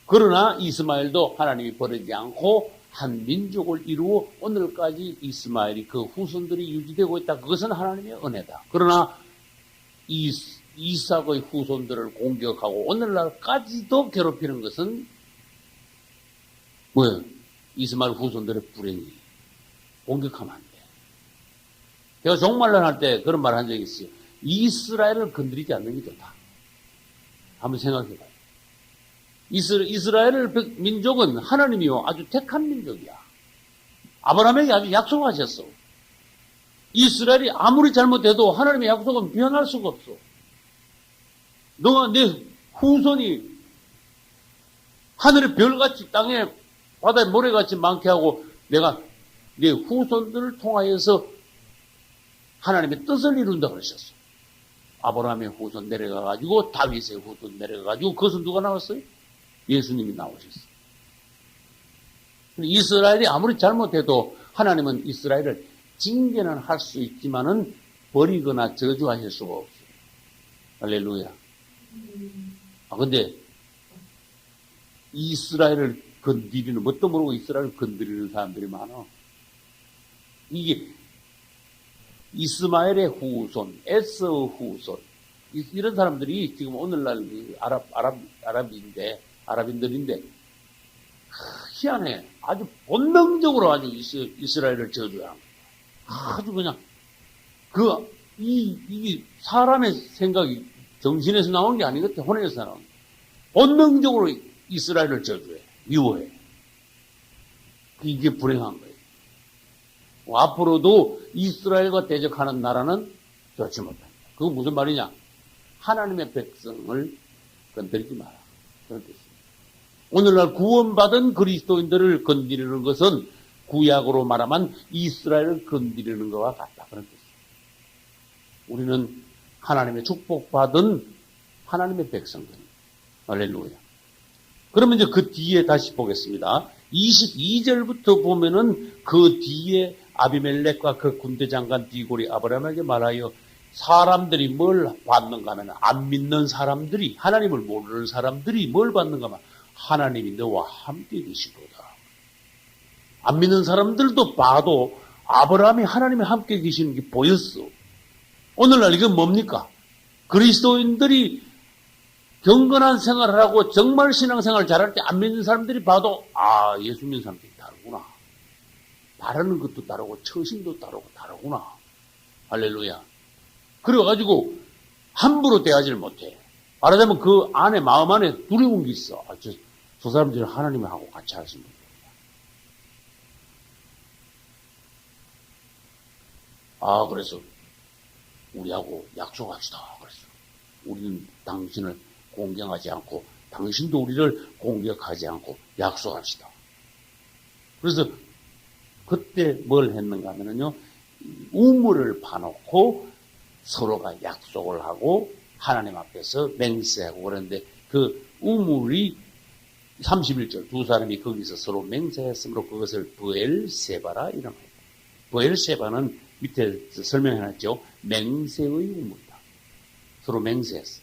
그러나 이스마엘도 하나님이 버리지 않고 한 민족을 이루어 오늘까지 이스마엘이 그 후손들이 유지되고 있다. 그것은 하나님의 은혜다. 그러나 이삭의 후손들을 공격하고 오늘날까지도 괴롭히는 것은 뭐예요? 이스마엘 후손들의 불행이. 공격하면 안 돼. 제가 종말론 할 때 그런 말 한 적이 있어요. 이스라엘을 건드리지 않는 게 좋다. 한번 생각해 봐요. 이스라엘 민족은 하나님이요 아주 택한 민족이야. 아브라함에게 아주 약속하셨어. 이스라엘이 아무리 잘못해도 하나님의 약속은 변할 수가 없어. 너가 내 후손이 하늘의 별같이 땅에 바다에 모래같이 많게 하고 내가 내 후손들을 통하여서 하나님의 뜻을 이룬다 그러셨어. 아브라함의 후손 내려가가지고 다윗의 후손 내려가가지고 그것은 누가 나왔어요? 예수님이 나오셨어요. 이스라엘이 아무리 잘못해도 하나님은 이스라엘을 징계는 할 수 있지만은 버리거나 저주하실 수가 없어요. 할렐루야. 근데 이스라엘을 건드리는, 뭣도 모르고 이스라엘을 건드리는 사람들이 많아. 이게 이스마엘의 후손, 에서의 후손, 이런 사람들이 지금 오늘날 아랍인들인데, 희한해. 아주 본능적으로 아주 이스라엘을 저주하는 거야. 아주 그냥, 이게 사람의 생각이 정신에서 나오는 게 아니거든. 혼에서 나오는 게. 본능적으로 이스라엘을 저주해. 미워해. 이게 불행한 거예요. 앞으로도 이스라엘과 대적하는 나라는 좋지 못한다. 그거 무슨 말이냐? 하나님의 백성을 건드리지 마라. 그런 뜻입니다. 오늘날 구원받은 그리스도인들을 건드리는 것은 구약으로 말하면 이스라엘을 건드리는 것과 같다. 그런 뜻입니다. 우리는 하나님의 축복받은 하나님의 백성들입니다. 할렐루야. 그러면 이제 그 뒤에 다시 보겠습니다. 22절부터 보면은 그 뒤에 아비멜렉과 그 군대 장관 디골이 아브라함에게 말하여 사람들이 뭘 받는가 하면 안 믿는 사람들이 하나님을 모르는 사람들이 뭘 받는가 하면 하나님이 너와 함께 계실 거다. 안 믿는 사람들도 봐도 아브라함이 하나님이 함께 계시는 게 보였어. 오늘날 이건 뭡니까? 그리스도인들이 경건한 생활을 하고 정말 신앙생활을 잘할 때 안 믿는 사람들이 봐도 예수 믿는 사람들이 다르구나. 바라는 것도 다르고 처신도 다르구나. 할렐루야. 그래가지고 함부로 대하지를 못해. 말하자면 그 안에 마음 안에 두려운 게 있어. 저 사람들은 하나님하고 같이 하시는 거야. 그래서 우리하고 약속합시다. 그랬어. 우리는 당신을 공경하지 않고 당신도 우리를 공격하지 않고 약속합시다. 그래서 그때 뭘 했는가 하면요, 우물을 파놓고 서로가 약속을 하고 하나님 앞에서 맹세하고 그러는데 그 우물이 31절 두 사람이 거기서 서로 맹세했으므로 그것을 브엘세바라 이름합니다. 브엘세바는 밑에 설명해놨죠. 맹세의 우물이다. 서로 맹세했어.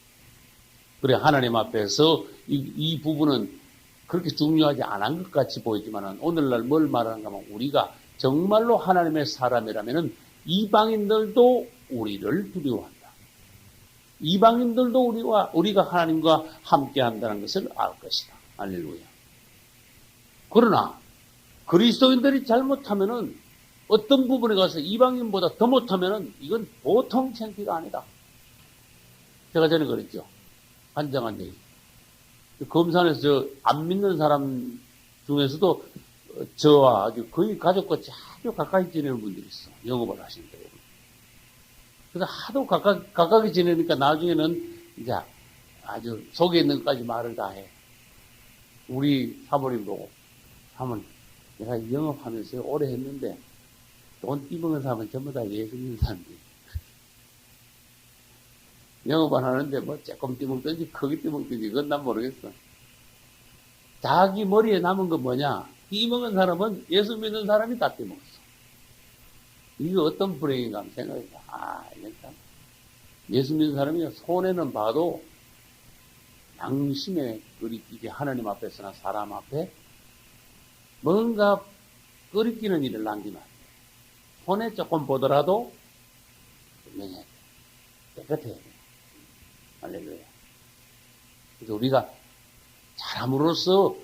그래 하나님 앞에서 이 부분은 그렇게 중요하지 않은 것 같이 보이지만 오늘날 뭘 말하는가 하면 우리가 정말로 하나님의 사람이라면 이방인들도 우리를 두려워한다. 이방인들도 우리가 하나님과 함께 한다는 것을 알 것이다. 할렐루야. 그러나 그리스도인들이 잘못하면은 어떤 부분에 가서 이방인보다 더 못하면은 이건 보통 창피가 아니다. 제가 전에 그랬죠. 한장한 얘기. 검산에서 안 믿는 사람 중에서도 저와 아주 거의 가족과 아주 가까이 지내는 분들이 있어. 영업을 하시는데. 그래서 하도 가까이 지내니까 나중에는 이제 아주 속에 있는 것까지 말을 다 해. 우리 사모님 보고, 사모님, 내가 영업하면서 오래 했는데, 돈 띠먹은 사람은 전부 다 예수 믿는 사람들이. 영업 안 하는데 뭐 조금 띠먹든지 크게 띠먹든지 그건 난 모르겠어. 자기 머리에 남은 건 뭐냐? 띠먹은 사람은 예수 믿는 사람이 다 띠먹었어. 이거 어떤 불행인가 하면 생각해봐. 이건 참. 예수 믿는 사람이 손해는 봐도 양심에 끓이끼게 하나님 앞에서나 사람 앞에 뭔가 끓이끼는 일을 남기면 안 돼. 손해 조금 보더라도 분명히 깨끗해야 돼. 할렐루야. 그래서 우리가 잘함으로써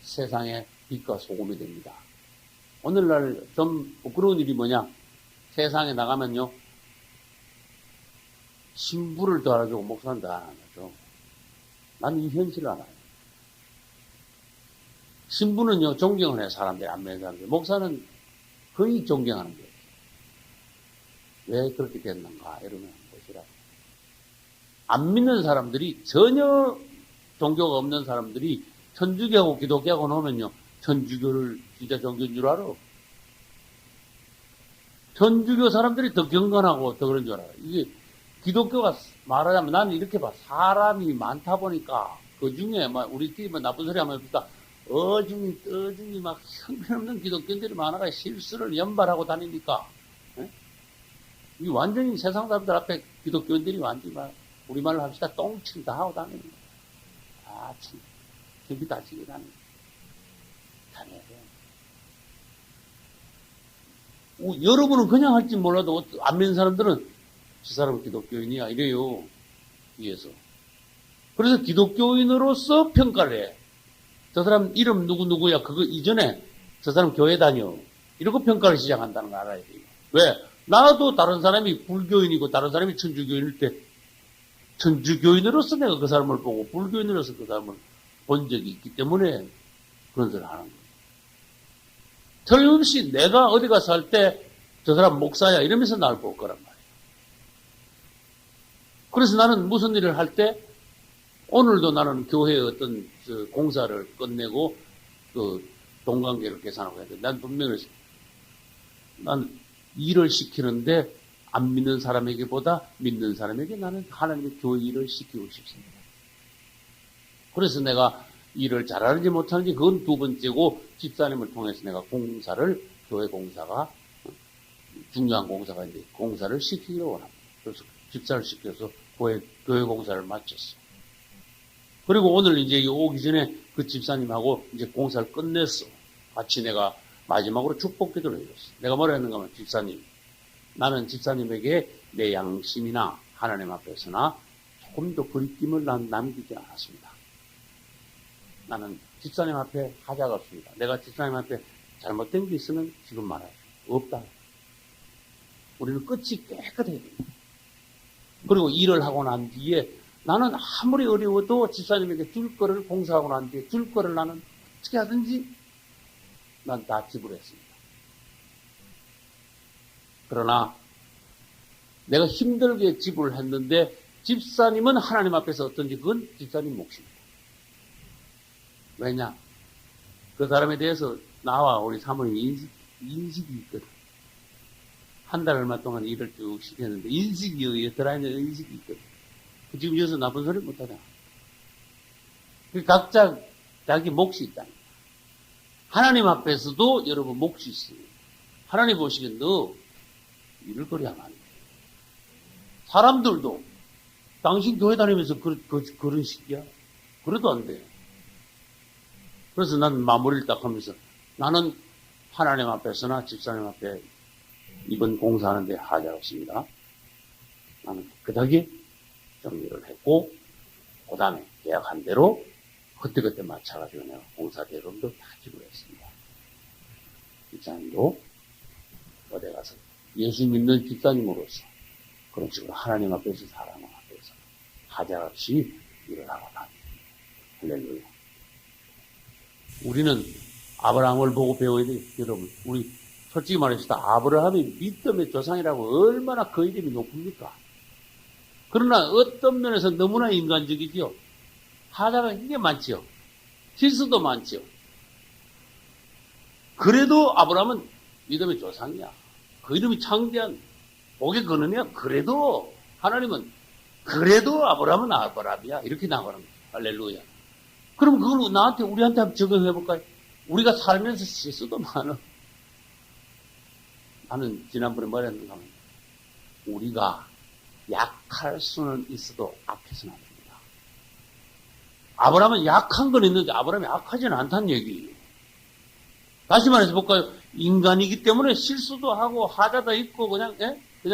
세상의 빛과 소금이 됩니다. 오늘날 좀 부끄러운 일이 뭐냐? 세상에 나가면요, 신부를 더 알아주고 목사는 더 안 알아줘. 난 이 현실을 알아요. 신부는요, 존경을 해, 사람들이, 안 믿는 사람들. 목사는 거의 존경하는 거예요. 왜 그렇게 됐는가? 이러면 보시라. 안 믿는 사람들이, 전혀 종교가 없는 사람들이 천주교하고 기독교하고 놓으면요, 천주교를 진짜 종교인 줄 알아. 천주교 사람들이 더 경건하고 더 그런 줄 알아. 이게 기독교가 말하자면 나는 이렇게 봐. 사람이 많다 보니까 그 중에 막 우리끼리 뭐 나쁜 소리 하면 그러니까 어중이 떠중이 막 형편없는 기독교인들이 많아가 실수를 연발하고 다니니까 이 완전히 세상 사람들 앞에 기독교인들이 완전히 막 우리말로 합시다 똥침 다 하고 다니는 거야. 참 temp이 다치게 다니는 거야. 다녀야 돼. 여러분은 그냥 할지 몰라도 안 믿는 사람들은 저 사람은 기독교인이야 이래요. 위에서. 그래서 기독교인으로서 평가를 해. 저 사람 이름 누구누구야. 그거 이전에 저 사람 교회 다녀. 이러고 평가를 시작한다는 거 알아야 돼요. 왜? 나도 다른 사람이 불교인이고 다른 사람이 천주교인일 때 천주교인으로서 내가 그 사람을 보고 불교인으로서 그 사람을 본 적이 있기 때문에 그런 소리를 하는 거예요. 틀림없이 내가 어디 가서 할 때 저 사람 목사야 이러면서 날 볼 거란 말이에요. 그래서 나는 무슨 일을 할 때 오늘도 나는 교회의 어떤 공사를 끝내고 그 동관계를 계산하고 했는데 난 분명히 난 일을 시키는데 안 믿는 사람에게보다 믿는 사람에게 나는 하나님의 교회 일을 시키고 싶습니다. 그래서 내가 일을 잘하는지 못하는지 그건 두 번째고 집사님을 통해서 내가 공사를 교회 공사가 중요한 공사가 있는데 공사를 시키기로 원합니다. 그래서 집사를 시켜서 교회 공사를 마쳤어. 그리고 오늘 이제 오기 전에 그 집사님하고 이제 공사를 끝냈어. 같이 내가 마지막으로 축복 기도를 해줬어. 내가 뭐라 했는가 하면 집사님, 나는 집사님에게 내 양심이나 하나님 앞에서나 조금 더 거리낌을 남기지 않았습니다. 나는 집사님 앞에 하자가 없습니다. 내가 집사님 앞에 잘못된 게 있으면 지금 말할 수 없다. 우리는 끝이 깨끗해야 됩니다. 그리고 일을 하고 난 뒤에 나는 아무리 어려워도 집사님에게 줄 거를 공사하고 난 뒤에 줄 거를 나는 어떻게 하든지 난 다 지불했습니다. 그러나 내가 힘들게 지불했는데 집사님은 하나님 앞에서 어떤지 그건 집사님 몫입니다. 왜냐? 그 사람에 대해서 나와 우리 사모님 인식이 있거든. 한 달 얼마 동안 일을 쭉 시켰는데 인식이 들어있는 인식이 있거든. 지금 여기서 나쁜 소리 못하잖아. 각자 자기 몫이 있다. 하나님 앞에서도 여러분 몫이 있습니다. 하나님 보시기엔 너 일을 그리 하면 안 돼. 사람들도 당신 교회 다니면서 그런 식이야? 그래도 안 돼. 그래서 난 마무리를 딱 하면서 나는 하나님 앞에서나 집사님 앞에 이번 공사하는데 하자가 없습니다. 나는 깨끗하게 정리를 했고 그 다음에 계약한 대로 그때그때 맞춰가지고 내가 공사 대금도 다 지불했습니다. 집사님도 어디 가서 예수 믿는 집사님으로서 그런 식으로 하나님 앞에서 사람 앞에서 하자 없이 일을 하고 다닙니다. 할렐루야. 우리는 아브라함을 보고 배워야 돼요. 여러분, 우리 솔직히 말해서 아브라함이 믿음의 조상이라고 얼마나 그 이름이 높습니까? 그러나 어떤 면에서 너무나 인간적이지요. 하자가 굉장히 많지요. 실수도 많지요. 그래도 아브라함은 믿음의 조상이야. 그 이름이 창대한 복의 근원이야. 그래도 하나님은 그래도 아브라함은 아브라함이야. 이렇게 나가는 거야. 할렐루야. 그럼 그걸 나한테 우리한테 한번 적용해 볼까요? 우리가 살면서 실수도 많아. 나는 지난번에 말했는가 하면 우리가 약할 수는 있어도 악해서는 안 됩니다. 아브라함은 약한 건 있는데 아브라함이 악하지는 않다는 얘기예요. 다시 말해서 볼까요? 인간이기 때문에 실수도 하고 하자도 있고 그냥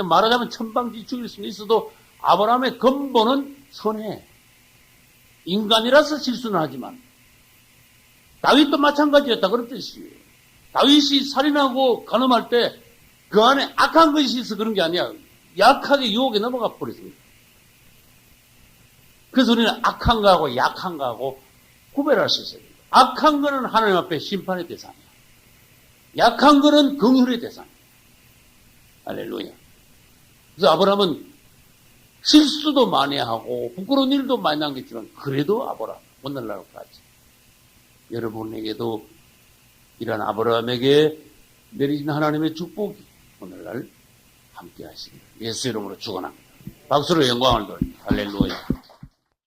말하자면 천방지축일 수는 있어도 아브라함의 근본은 선해. 인간이라서 실수는 하지만 다윗도 마찬가지였다 그런 뜻이에요. 다윗이 살인하고 간음할 때 그 안에 악한 것이 있어 그런 게 아니야. 약하게 유혹에 넘어가 버렸습니다. 그래서 우리는 악한 거하고 약한 거하고 구별할 수 있어야 됩니다. 악한 거는 하나님 앞에 심판의 대상이야. 약한 거는 긍휼의 대상이야. 할렐루야. 그래서 아브라함은 실수도 많이 하고 부끄러운 일도 많이 남겼지만 그래도 아브라함 오늘날까지 여러분에게도 이런 아브라함에게 내리신 하나님의 축복이 오늘날 함께 하시길 예수 이름으로 축원합니다. 박수로 영광을 돌립니다. 할렐루야.